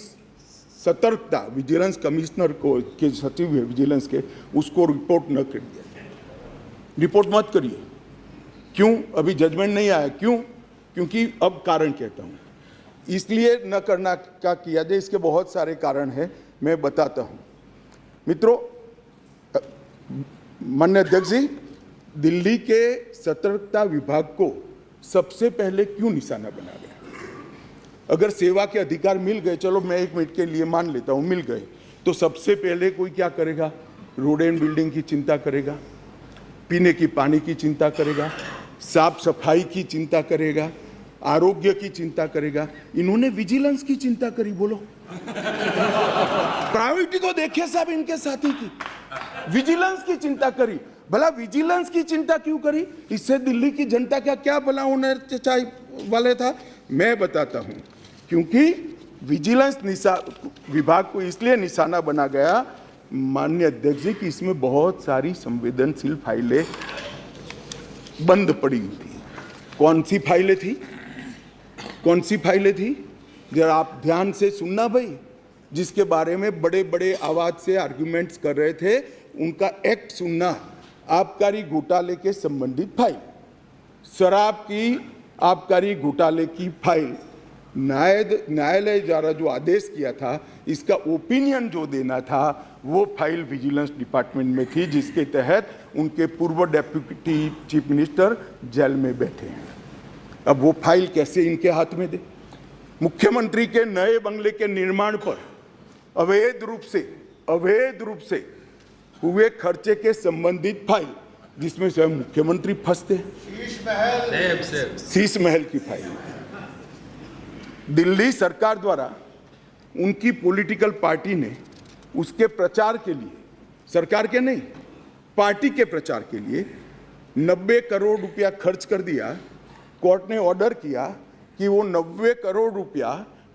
सतर्कता, विजिलेंस कमिश्नर को, के सचिव है विजिलेंस के, उसको रिपोर्ट न कर दिया, रिपोर्ट मत करिए। क्यों? अभी जजमेंट नहीं आया। क्यों? क्योंकि अब कारण कहता हूं, इसलिए न करना का किया जाए, इसके बहुत सारे कारण हैं, मैं बताता हूं। मित्रों, माननीय अध्यक्ष जी, दिल्ली के सतर्कता विभाग को सबसे पहले क्यों निशाना बना गया? अगर सेवा के अधिकार मिल गए, चलो मैं 1 मिनट के लिए मान लेता हूं मिल गए, तो सबसे पहले कोई क्या करेगा? रोड एंड बिल्डिंग की चिंता करेगा, पीने की पानी की चिंता करेगा, साफ सफाई की चिंता करेगा, आरोग्य की चिंता करेगा। इन्होंने विजिलेंस की चिंता करी। बोलो, प्रायोरिटी तो देखिए साहब इनके साथी की, विजिलेंस की चिंता करी। भला विजिलेंस की चिंता क्यों करी? इससे दिल्ली की जनता का क्या भला होने वाला था? मैं बताता हूं, क्योंकि विजिलेंस विभाग को इसलिए निशाना बना गया, माननीय अध्यक्ष जी, कि इसमें बहुत सारी संवेदनशील फाइलें बंद पड़ी हुई थी। कौन सी फाइलें थी? कौन सी फाइलें थी? जरा आप ध्यान से सुनना भाई, जिसके बारे में बड़े बड़े आवाज से आर्गुमेंट्स कर रहे थे, उनका एक्ट सुनना। आबकारी घोटाले के संबंधित फाइल, शराब की आबकारी घोटाले की फाइल, न्यायालय द्वारा जो आदेश किया था, इसका ओपिनियन जो देना था, वो फाइल विजिलेंस डिपार्टमेंट में थी, जिसके तहत उनके पूर्व डेप्यूटी चीफ मिनिस्टर जेल में बैठे हैं। अब वो फाइल कैसे इनके हाथ में दे? मुख्यमंत्री के नए बंगले के निर्माण पर अवैध रूप से हुए खर्चे के संबंधित फाइल, जिसमें स्वयं मुख्यमंत्री फंसते हैं, शीश महल की फाइल दिल्ली सरकार द्वारा उनकी पॉलिटिकल पार्टी ने उसके प्रचार के लिए, सरकार के नहीं, पार्टी के प्रचार के लिए 90 करोड़ रुपया खर्च कर दिया। कोर्ट ने ऑर्डर किया कि वो 90 करोड़ रुपया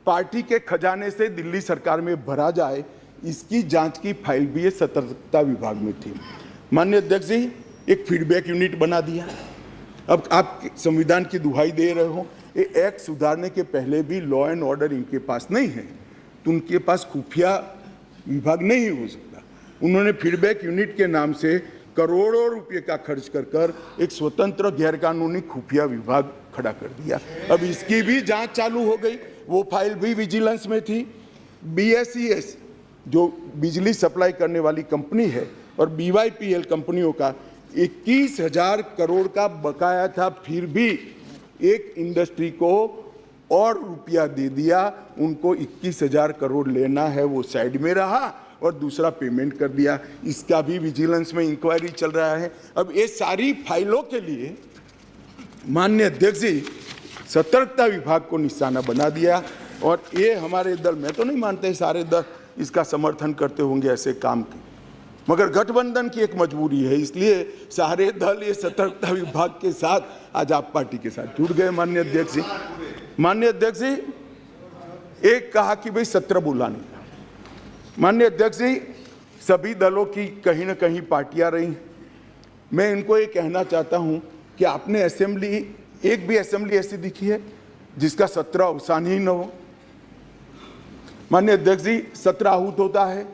पार्टी के खजाने से दिल्ली सरकार में भरा जाए। इसकी जांच की फाइल भी सतर्कता विभाग में थी। माननीय अध्यक्ष जी, एक फीडबैक यूनिट बना दिया। अब आप संविधान की दुहाई दे रहे हो, ये एक्ट सुधारने के पहले भी लॉ एंड ऑर्डर इनके पास नहीं है, तो उनके पास खुफिया विभाग नहीं हो सकता। उन्होंने फीडबैक यूनिट के नाम से करोड़ों रुपए का खर्च कर एक स्वतंत्र गैरकानूनी खुफिया विभाग खड़ा कर दिया। अब इसकी भी जांच चालू हो गई, वो फाइल भी विजिलेंस में थी। BSES जो बिजली सप्लाई करने वाली कंपनी है और BYPL कंपनियों का 21,000 करोड़ का बकाया था, फिर भी एक इंडस्ट्री को और रुपया दे दिया। उनको 21,000 करोड़ लेना है, वो साइड में रहा और दूसरा पेमेंट कर दिया। इसका भी विजिलेंस में इंक्वायरी चल रहा है। अब ये सारी फाइलों के लिए माननीय अध्यक्ष जी सतर्कता विभाग को निशाना बना दिया। और ये हमारे दल, मैं तो नहीं मानते सारे दल इसका समर्थन करते होंगे ऐसे काम के, मगर गठबंधन की एक मजबूरी है, इसलिए सारे दल ये सतर्कता विभाग के साथ आज आप पार्टी के साथ जुड़ गए। माननीय अध्यक्ष जी, एक कहा कि भाई सत्र बुलाने का। माननीय अध्यक्ष जी, सभी दलों की कहीं ना कहीं पार्टियां रही। मैं इनको ये कहना चाहता हूं कि आपने असेंबली, एक भी असेंबली ऐसी दिखी है जिसका सत्र अवसान ही न हो? माननीय अध्यक्ष जी, सत्र आहूत होता है,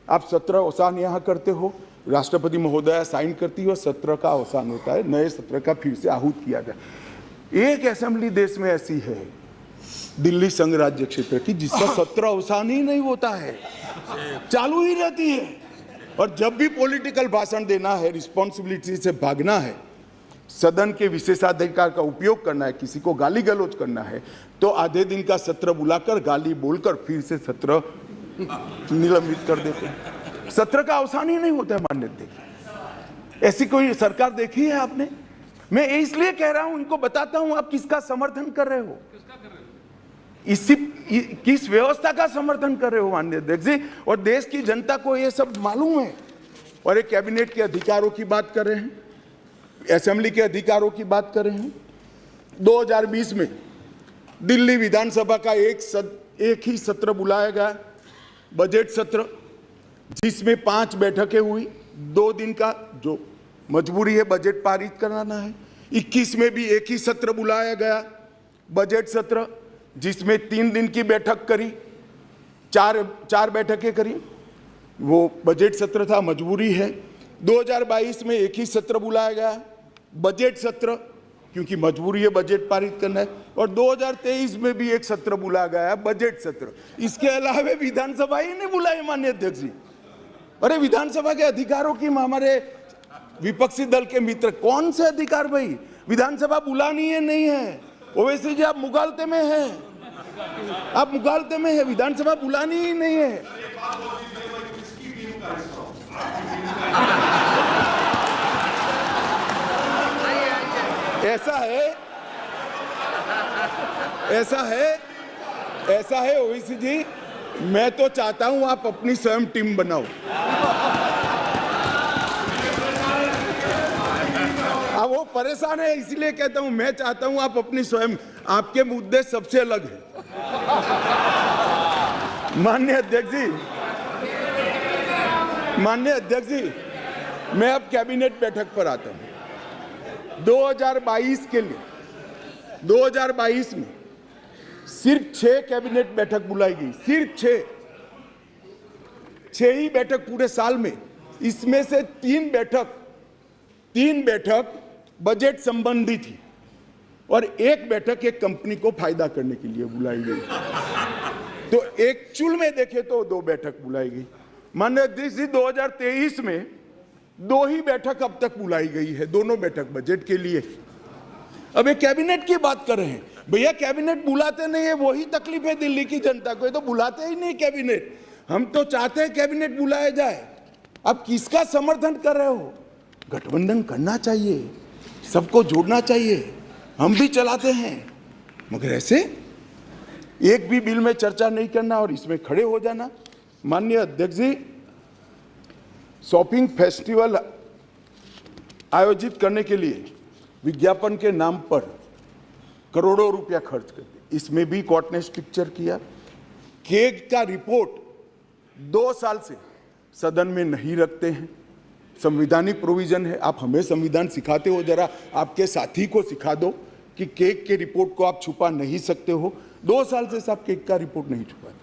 आप सत्र अवसान यहाँ करते हो, राष्ट्रपति महोदया साइन करती हो, सत्र का अवसान होता है, नए सत्र का फिर से आहूत किया जाए। एक असेंबली देश में ऐसी है दिल्ली संघ राज्य क्षेत्र की, जिसका सत्र अवसान ही नहीं होता है, चालू ही रहती है। और जब भी पॉलिटिकल भाषण देना है, रिस्पॉन्सिबिलिटी से भागना है, सदन के विशेषाधिकार का उपयोग करना है, किसी को गाली गलौज करना है, तो आधे दिन का सत्र बुलाकर गाली बोलकर फिर से सत्र निलंबित कर देते हैं। सत्र का अवसान ही नहीं होता है। माननीय अध्यक्ष, ऐसी कोई सरकार देखी है आपने? मैं इसलिए कह रहा हूं, इनको बताता हूं आप किसका समर्थन कर रहे हो, किस व्यवस्था का समर्थन कर रहे हो माननीय अध्यक्ष जी। और देश की जनता को ये सब मालूम है। और एक कैबिनेट के अधिकारों की बात कर रहे हैं, असेंबली के अधिकारों की बात कर रहे हैं। 2020 में दिल्ली विधानसभा का एक ही सत्र बुलाया गया, बजट सत्र, जिसमें 5 बैठकें हुई, 2 दिन का, जो मजबूरी है बजट पारित कराना है। 21 में भी एक ही सत्र बुलाया गया, बजट सत्र, जिसमें 3 दिन की बैठक करी, 4 बैठकें करी, वो बजट सत्र था, मजबूरी है। 2022 में एक ही सत्र बुलाया गया, बजट सत्र, क्योंकि मजबूरी है बजट पारित करना है। और 2023 में भी एक सत्र बुलाया गया, बजट सत्र। इसके अलावा विधानसभा ही नहीं बुलाई माननीय अध्यक्ष जी। अरे विधानसभा के अधिकारों की हमारे विपक्षी दल के मित्र, कौन से अधिकार भाई? विधानसभा बुलानी है नहीं है, ओवैसी जी आप मुगालते में हैं, आप मुगालते में है, विधानसभा बुलानी ही नहीं है। ऐसा है ओवैसी जी, मैं तो चाहता हूं आप अपनी स्वयं टीम बनाओ। अब वो परेशान है, इसलिए कहता हूं, मैं चाहता हूं आप अपनी स्वयं, आपके मुद्दे सबसे अलग है। माननीय अध्यक्ष जी, मैं अब कैबिनेट बैठक पर आता हूं। 2022 के लिए 2022 में सिर्फ 6 कैबिनेट बैठक बुलाई गई, सिर्फ 6 ही बैठक पूरे साल में। इसमें से 3 बैठक बजट संबंधी थी और एक बैठक एक कंपनी को फायदा करने के लिए बुलाई गई। तो एक्चुअल में देखे तो 2 बैठक बुलाई गई। माननीय अध्यक्ष जी, 2023 में 2 ही बैठक अब तक बुलाई गई है, दोनों बैठक बजट के लिए। अब ये कैबिनेट की बात कर रहे हैं, भैया कैबिनेट बुलाते नहीं है, वही तकलीफ है दिल्ली की जनता को, ये तो बुलाते ही नहीं कैबिनेट। हम तो चाहते हैं कैबिनेट बुलाया जाए। अब किसका समर्थन कर रहे हो? गठबंधन करना चाहिए, सबको जोड़ना चाहिए, हम भी चलाते हैं, मगर ऐसे एक भी बिल में चर्चा नहीं करना और इसमें खड़े हो जाना। माननीय अध्यक्ष जी, शॉपिंग फेस्टिवल आयोजित करने के लिए विज्ञापन के नाम पर करोड़ों रुपया खर्च कर दिए, इसमें भी कोर्ट ने स्ट्रिक्चर किया। केग का रिपोर्ट 2 साल से सदन में नहीं रखते हैं, संवैधानिक प्रोविजन है। आप हमें संविधान सिखाते हो, जरा आपके साथी को सिखा दो कि केग के रिपोर्ट को आप छुपा नहीं सकते हो। 2 साल से साहब केग का रिपोर्ट नहीं छुपाते,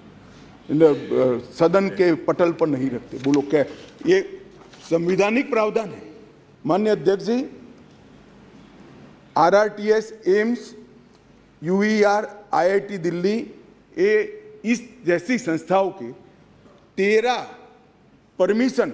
सदन के पटल पर नहीं रखते। बोलो क्या ये संवैधानिक प्रावधान है? माननीय अध्यक्ष जी, RRTS, AIIMS, UER, IIT Delhi, इस जैसी संस्थाओं के 13 परमिशन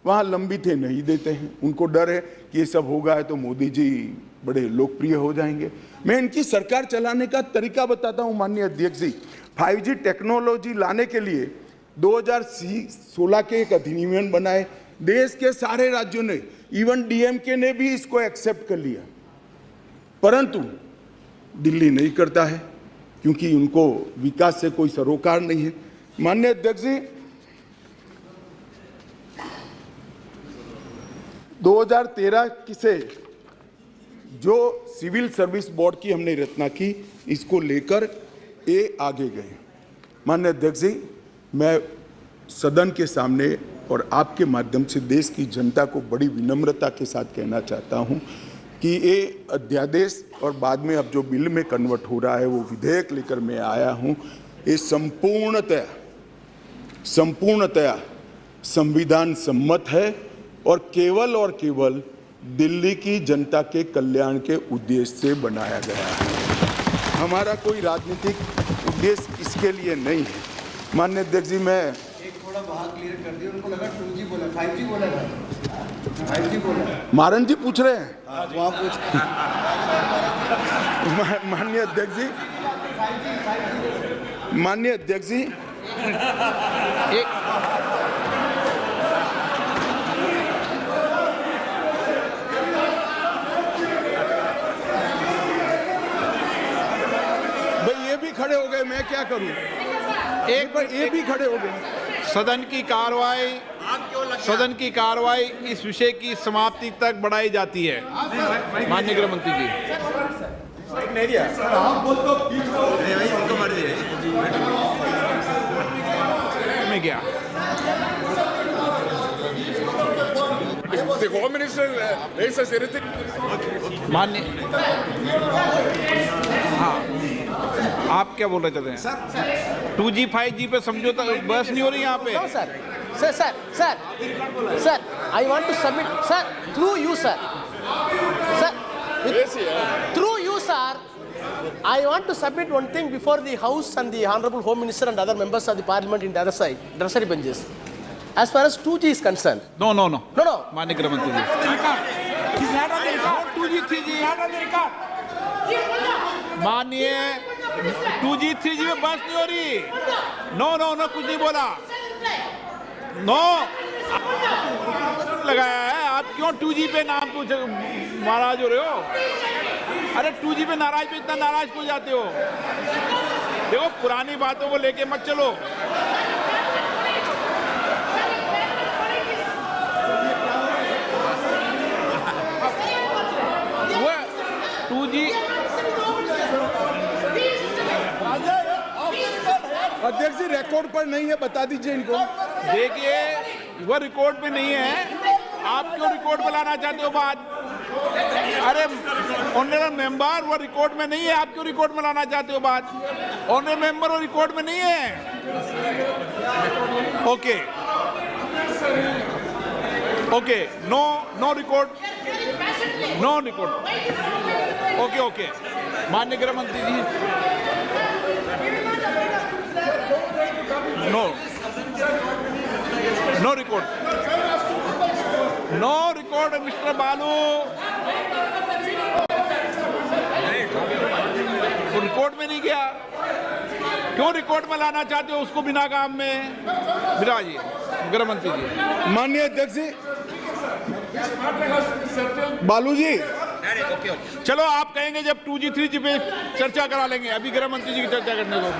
वहाँ लंबित है, नहीं देते हैं। उनको डर है कि ये सब होगा तो मोदी जी बड़े लोकप्रिय हो जाएंगे। मैं इनकी सरकार चलाने का तरीका बताता हूँ माननीय अध्यक्ष जी। 5G टेक्नोलॉजी लाने के लिए 2016 के एक अधिनियम बनाए, देश के सारे राज्यों ने, इवन DMK ने भी इसको एक्सेप्ट कर लिया, परंतु दिल्ली नहीं करता है क्योंकि उनको विकास से कोई सरोकार नहीं है। माननीय अध्यक्ष जी, 2013 से जो सिविल सर्विस बोर्ड की हमने रचना की, इसको लेकर ये आगे गए। माननीय अध्यक्ष जी, मैं सदन के सामने और आपके माध्यम से देश की जनता को बड़ी विनम्रता के साथ कहना चाहता हूं कि ये अध्यादेश और बाद में अब जो बिल में कन्वर्ट हो रहा है वो विधेयक लेकर मैं आया हूं, ये संपूर्णतया संविधान सम्मत है और केवल दिल्ली की जनता के कल्याण के उद्देश्य से बनाया गया है। हमारा कोई राजनीतिक उद्देश्य इसके लिए नहीं है। माननीय अध्यक्ष जी, मैं एक थोड़ा बात क्लियर कर दिया, उनको लगा 2G बोला, 5G बोला था, 5G बोला। मारन जी पूछ रहे हैं, वहाँ पूछ। माननीय अध्यक्ष जी, एक खड़े हो गए, मैं क्या करूं? एक बार ये भी खड़े हो गए। सदन की कार्रवाई इस विषय की समाप्ति तक बढ़ाई जाती है। माननीय गृह मंत्री जी, नहीं दिया मैं क्या होम मिनिस्टर माननीय, हाँ आप क्या बोल रहे थे? 2G 5G पे समझौता बहस नहीं हो रही यहाँ पे। Sir I want to submit sir through you sir I want to submit one thing before the House and the Honorable Home Minister and other members of the Parliament in the other side, adversary benches. As far as 2G is concerned. No. माननीय गृह मंत्री जी, 2G 3G माननीय 2G 3G में बहस नहीं हो रही। No कुछ नहीं बोला। नो लगाया है। आप क्यों 2G पे नाम पूछ नाराज हो रहे हो? अरे 2G पे नाराज पे इतना नाराज क्यों जाते हो? देखो पुरानी बातों को लेके मत चलो। वो 2G अध्यक्ष जी रिकॉर्ड पर नहीं है, बता दीजिए इनको। देखिए वो रिकॉर्ड पे नहीं है, आप क्यों रिकॉर्ड पे लाना चाहते हो बात? अरे ऑनरेबल मेंबर वो रिकॉर्ड में नहीं है, आप क्यों रिकॉर्ड में लाना चाहते हो बात? ऑनरेबल मेंबर वो रिकॉर्ड में नहीं है। Okay no record okay okay, माननीय गृह मंत्री जी, नो रिकॉर्ड, मिस्टर बालू, वो रिकॉर्ड में नहीं गया, क्यों रिकॉर्ड में लाना चाहते हो उसको बिना काम में? बिराजिए गृह मंत्री जी। माननीय अध्यक्ष जी, बालू जी, चलो आप कहेंगे जब 2G 3G पे चर्चा करा लेंगे, अभी गृह मंत्री जी की चर्चा करने दो।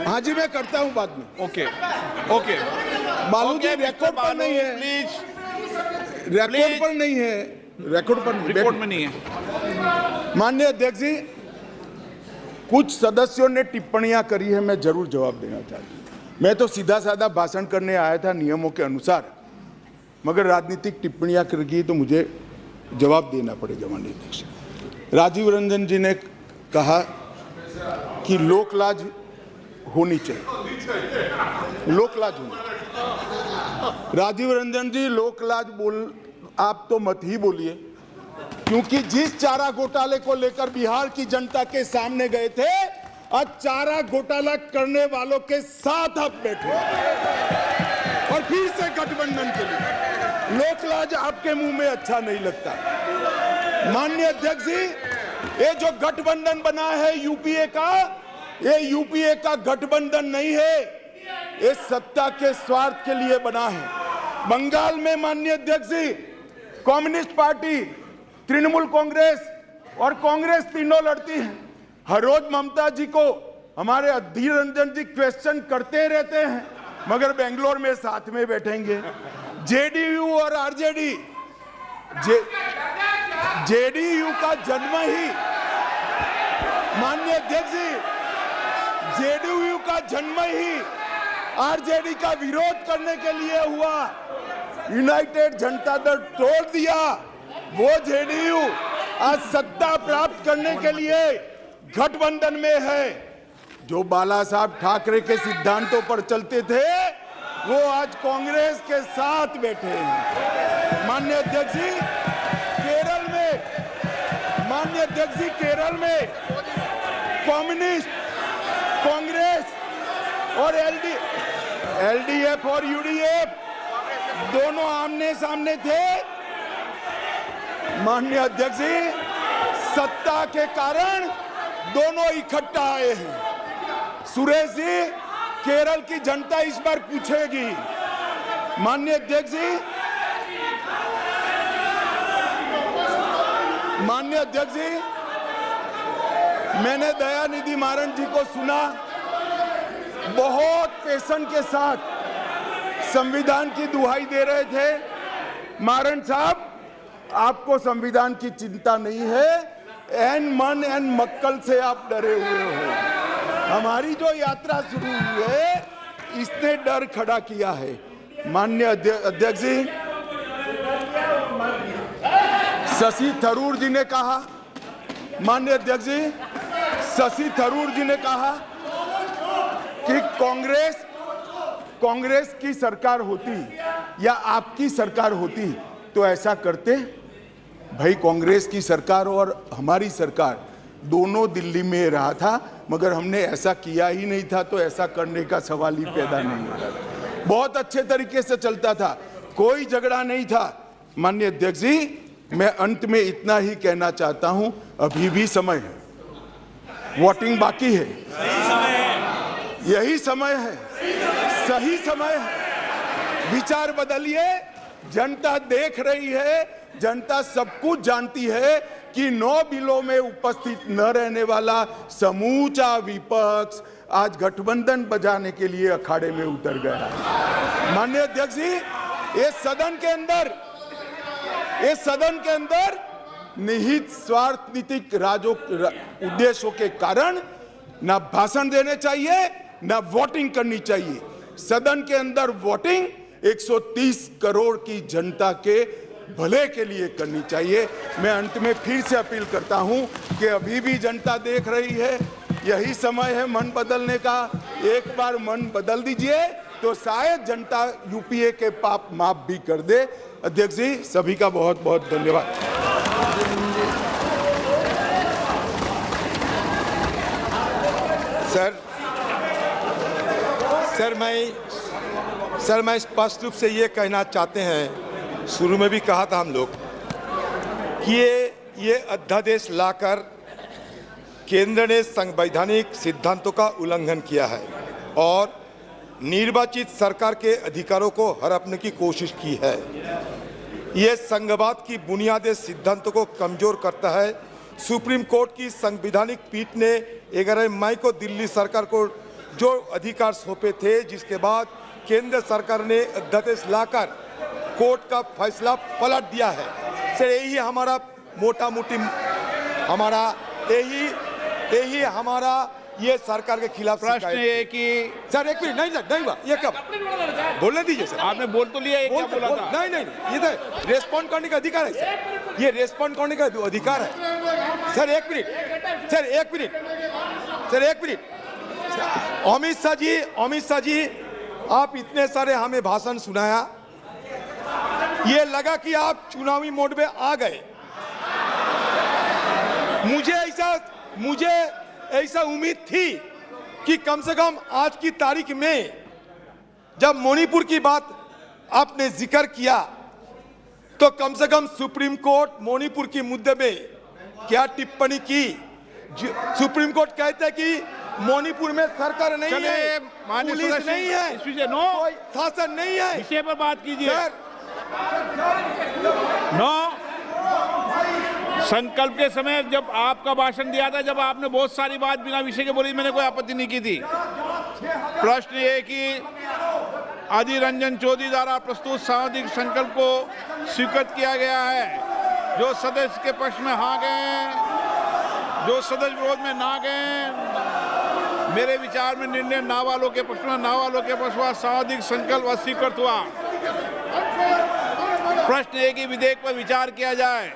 हाँ जी, मैं करता हूँ बाद में। ओके ओके, बालू जी, रिकॉर्ड पर नहीं है, प्लीज, रिकॉर्ड पर नहीं है, रिकॉर्ड में नहीं है। माननीय अध्यक्ष जी, कुछ सदस्यों ने टिप्पणियां करी है, मैं जरूर जवाब देना चाहता हूँ। मैं तो सीधा साधा भाषण करने आया था नियमों के अनुसार, मगर राजनीतिक टिप्पणियां कर गई तो मुझे जवाब देना पड़ेगा। माननीय अध्यक्ष, राजीव रंजन जी ने कहा कि लोकलाज होनी चाहिए, लोकलाज होनी चाहिए। राजीव रंजन जी, लोकलाज आप तो मत ही बोलिए, क्योंकि जिस चारा घोटाले को लेकर बिहार की जनता के सामने गए थे, आज चारा घोटाला करने वालों के साथ आप बैठे और फिर से गठबंधन के लिए। लोकलाज आपके मुंह में अच्छा नहीं लगता। माननीय अध्यक्ष जी, ये जो गठबंधन बना है यूपीए का, ये यूपीए का गठबंधन नहीं है, ये सत्ता के स्वार्थ के लिए बना है। बंगाल में माननीय अध्यक्ष जी, कम्युनिस्ट पार्टी, तृणमूल कांग्रेस और कांग्रेस तीनों लड़ती हैं। हर रोज ममता जी को हमारे अधीर रंजन जी क्वेश्चन करते रहते हैं, मगर बेंगलोर में साथ में बैठेंगे। जेडीयू और आरजेडी, जेडीयू का जन्म ही, माननीय अध्यक्ष जी, जेडीयू का जन्म ही आरजेडी का विरोध करने के लिए हुआ। यूनाइटेड जनता दल तोड़ दिया, वो जेडीयू आज सत्ता प्राप्त करने के लिए गठबंधन में है। जो बाला साहब ठाकरे के सिद्धांतों पर चलते थे, वो आज कांग्रेस के साथ बैठे हैं। माननीय अध्यक्ष जी, केरल में, माननीय अध्यक्ष जी, केरल में कम्युनिस्ट, कांग्रेस और एलडीएफ और यूडीएफ दोनों आमने सामने थे। माननीय अध्यक्ष जी, सत्ता के कारण दोनों इकट्ठा आए हैं। सुरेश जी, केरल की जनता इस बार पूछेगी। माननीय अध्यक्ष जी, माननीय अध्यक्ष जी, मैंने दयानिधि मारन जी को सुना, बहुत पेशन के साथ संविधान की दुहाई दे रहे थे। मारन साहब, आपको संविधान की चिंता नहीं है, एन मन एन मक्कल से आप डरे हुए हो। हमारी जो यात्रा शुरू हुई है, इसने डर खड़ा किया है। माननीय अध्यक्ष जी, शशि थरूर जी ने कहा, माननीय अध्यक्ष जी, शशि थरूर जी ने कहा कि कांग्रेस की सरकार होती या आपकी सरकार होती तो ऐसा करते। भाई, कांग्रेस की सरकार और हमारी सरकार दोनों दिल्ली में रहा था, मगर हमने ऐसा किया ही नहीं था, तो ऐसा करने का सवाल ही पैदा नहीं होता था। बहुत अच्छे तरीके से चलता था, कोई झगड़ा नहीं था। माननीय अध्यक्ष जी, मैं अंत में इतना ही कहना चाहता हूं, अभी भी समय है, वोटिंग बाकी है, यही समय है, सही समय है। विचार बदलिए, जनता देख रही है, जनता सब कुछ जानती है कि 9 बिलों में उपस्थित न रहने वाला समूचा विपक्ष आज गठबंधन बजाने के लिए अखाड़े में उतर गया। माननीय अध्यक्ष जी, ये सदन के अंदर निहित स्वार्थ नीतिक उद्देश्यों के कारण ना भाषण देने चाहिए, ना वोटिंग करनी चाहिए। सदन के अंदर वोटिंग 130 करोड़ की जनता के भले के लिए करनी चाहिए। मैं अंत में फिर से अपील करता हूं कि अभी भी जनता देख रही है, यही समय है मन बदलने का। एक बार मन बदल दीजिए तो शायद जनता यूपीए के पाप माफ भी कर दे। अध्यक्ष जी, सभी का बहुत बहुत धन्यवाद। सर मैं स्पष्ट रूप से ये कहना चाहते हैं, शुरू में भी कहा था हम लोग कि ये अध्यादेश लाकर केंद्र ने संवैधानिक सिद्धांतों का उल्लंघन किया है और निर्वाचित सरकार के अधिकारों को हड़पने की कोशिश की है। ये संघवाद की बुनियादी सिद्धांतों को कमजोर करता है। सुप्रीम कोर्ट की संवैधानिक पीठ ने 11 मई को दिल्ली सरकार को जो अधिकार सौंपे थे, जिसके बाद केंद्र सरकार ने अध्यादेश लाकर कोर्ट का फैसला पलट दिया है। सर यही हमारा मोटा मोटी हमारा यही हमारा ये सरकार के खिलाफ प्रश्न है कि सर एक मिनट, नहीं हुआ ये कब बोलने दीजिए सर। आपने बोल तो लिया, क्या बोला था? नहीं ये तो रेस्पॉन्ड करने का अधिकार है सर, ये रेस्पॉन्ड करने का अधिकार है सर। एक मिनट अमित शाह जी आप इतने सारे हमें भाषण सुनाया, ये लगा कि आप चुनावी मोड में आ गए। मुझे ऐसा उम्मीद थी कि कम से कम आज की तारीख में जब मणिपुर की बात आपने जिक्र किया तो कम से कम सुप्रीम कोर्ट मणिपुर के मुद्दे में क्या टिप्पणी की। सुप्रीम कोर्ट कहते हैं कि मणिपुर में सरकार नहीं है, पुलिस नहीं है, कोई शासन नहीं है। विषय पर बात कीजिए। संकल्प के समय जब आपका भाषण दिया था, जब आपने बहुत सारी बात बिना विषय के बोली, मैंने कोई आपत्ति नहीं की थी। प्रश्न ये कि अधीर रंजन चौधरी द्वारा प्रस्तुत सामाजिक संकल्प को स्वीकृत किया गया है। जो सदस्य के पक्ष में हाँ गए, जो सदस्य विरोध में ना गए, मेरे विचार में निर्णय ना वालों के पक्ष में, ना वालों के पक्ष में सामाजिक संकल्प अस्वीकृत हुआ। प्रश्न है कि विधेयक पर विचार किया जाए।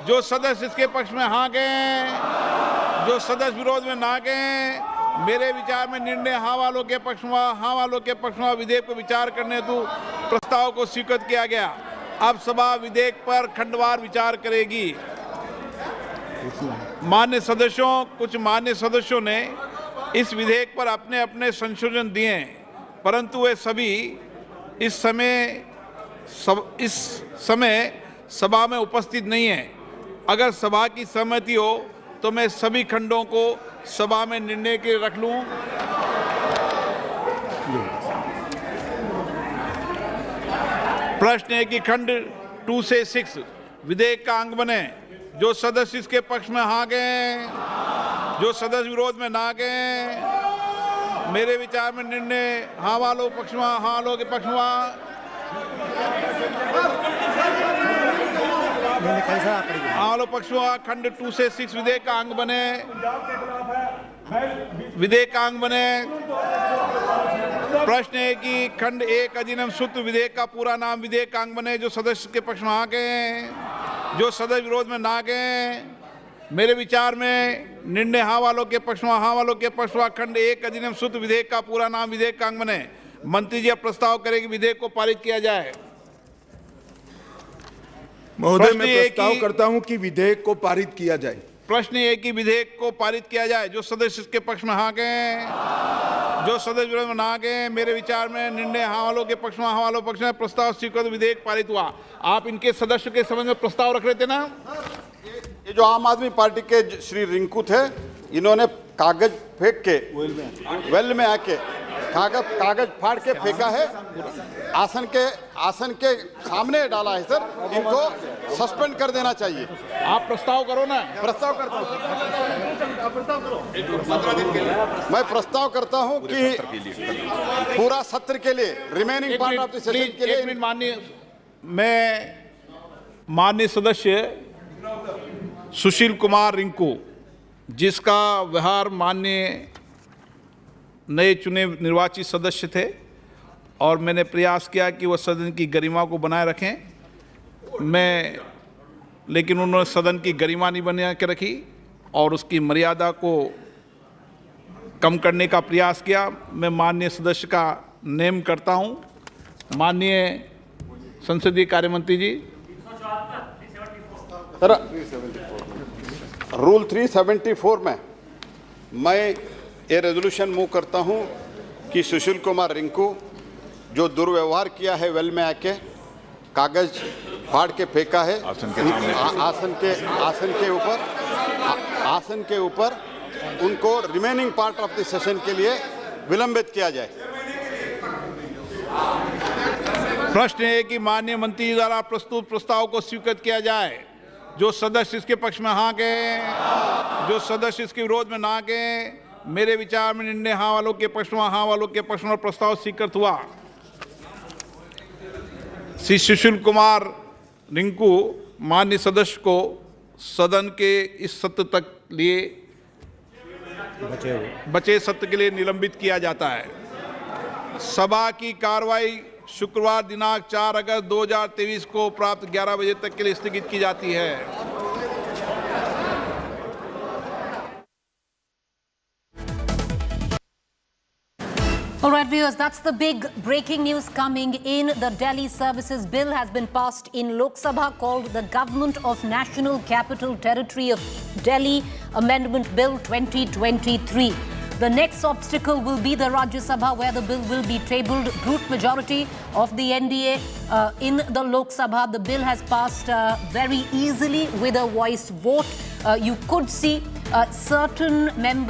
जो सदस्य इसके पक्ष में हाँ गए, जो सदस्य विरोध में ना गए, मेरे विचार में निर्णय हाँ वालों के पक्ष में, हाँ वालों के पक्ष में विधेयक पर विचार करने हेतु प्रस्ताव को स्वीकृत किया गया। अब सभा विधेयक पर खंडवार विचार करेगी। कुछ मान्य सदस्यों ने इस विधेयक पर अपने अपने संशोधन दिए, परंतु वे सभी इस समय सभा में उपस्थित नहीं है। अगर सभा की सहमति हो तो मैं सभी खंडों को सभा में निर्णय के रख लूं। प्रश्न है कि खंड 2 से 6 विधेयक का अंग बने। जो सदस्य इसके पक्ष में हाँ गए, जो सदस्य विरोध में ना गए, मेरे विचार में निर्णय हाँ वालों पक्ष में, हाँ वालों के पक्ष में, आलो पक्ष में खंड 2 से 6 विधेयक का अंग बने। प्रश्न है कि खंड 1 अधिनियम सूत्र विधेयक का पूरा नाम विधेयक का अंग बने। जो सदस्य के पक्ष में आ गए, जो सदस्य विरोध में ना गए, मेरे विचार में निर्णय हाँ वालों के पक्ष में, हाँ वालों के पक्ष में खंड 1 अधिनियम सूत्र विधेयक का पूरा नाम विधेयक का अंग बने। मंत्री जी अब प्रस्ताव करें कि विधेयक को पारित किया जाए। महोदय, मैं प्रस्ताव करता हूं कि विधेयक को पारित किया जाए। प्रश्न ये कि विधेयक को पारित किया जाए। जो सदस्य इसके पक्ष में हाँ गए, जो सदस्य विरोध में ना गए, मेरे विचार में निर्णय हाँ वालों के पक्ष में, हाँ वालों पक्ष में प्रस्ताव स्वीकृत, विधेयक पारित हुआ। आप इनके सदस्य के संबंध में प्रस्ताव रख रहे थे ना? ये जो आम आदमी पार्टी के श्री रिंकू थे, इन्होंने कागज फेंक के वेल में आके कागज फाड़ के फेंका है, आसन के सामने डाला है। सर, इनको सस्पेंड कर देना चाहिए। आप प्रस्ताव करो ना। प्रस्ताव करता हूँ। मैं प्रस्ताव करता हूँ कि पूरा सत्र के लिए, remaining part of the session के लिए, माननीय सदस्य सुशील कुमार रिंकू, जिसका व्यवहार माननीय नए चुने निर्वाचित सदस्य थे और मैंने प्रयास किया कि वह सदन की गरिमा को बनाए रखें, लेकिन उन्होंने सदन की गरिमा नहीं बना के रखी और उसकी मर्यादा को कम करने का प्रयास किया। मैं माननीय सदस्य का नेम करता हूं। माननीय संसदीय कार्य मंत्री जी। सर, रूल 374 में मैं ये रेजोल्यूशन मूव करता हूं कि सुशील कुमार रिंकू जो दुर्व्यवहार किया है वेल में आके कागज फाड़ के फेंका है आसन के ऊपर उनको remaining part of the session के लिए विलंबित किया जाए। प्रश्न है कि माननीय मंत्री द्वारा प्रस्तुत प्रस्ताव को स्वीकृत किया जाए। जो सदस्य इसके पक्ष में हाँ कहें, जो सदस्य इसके विरोध में ना कहें। मेरे विचार में निर्णय हाँ वालों के पक्ष में, हाँ वालों के पक्ष में प्रस्ताव स्वीकृत हुआ। श्री सुशील कुमार रिंकू माननीय सदस्य को सदन के इस सत्र तक लिए बचे सत्र के लिए निलंबित किया जाता है। सभा की कार्रवाई शुक्रवार दिनांक 4 अगस्त 2023 को प्राप्त 11 बजे तक के लिए स्थगित की जाती है। All right, viewers, that's the big breaking news coming in. The Delhi Services Bill has been passed in Lok Sabha, called the Government of National Capital Territory of Delhi Amendment Bill 2023. The next obstacle will be the Rajya Sabha, where the bill will be tabled. Brute majority of the NDA in the Lok Sabha. The bill has passed very easily with a voice vote. You could see certain members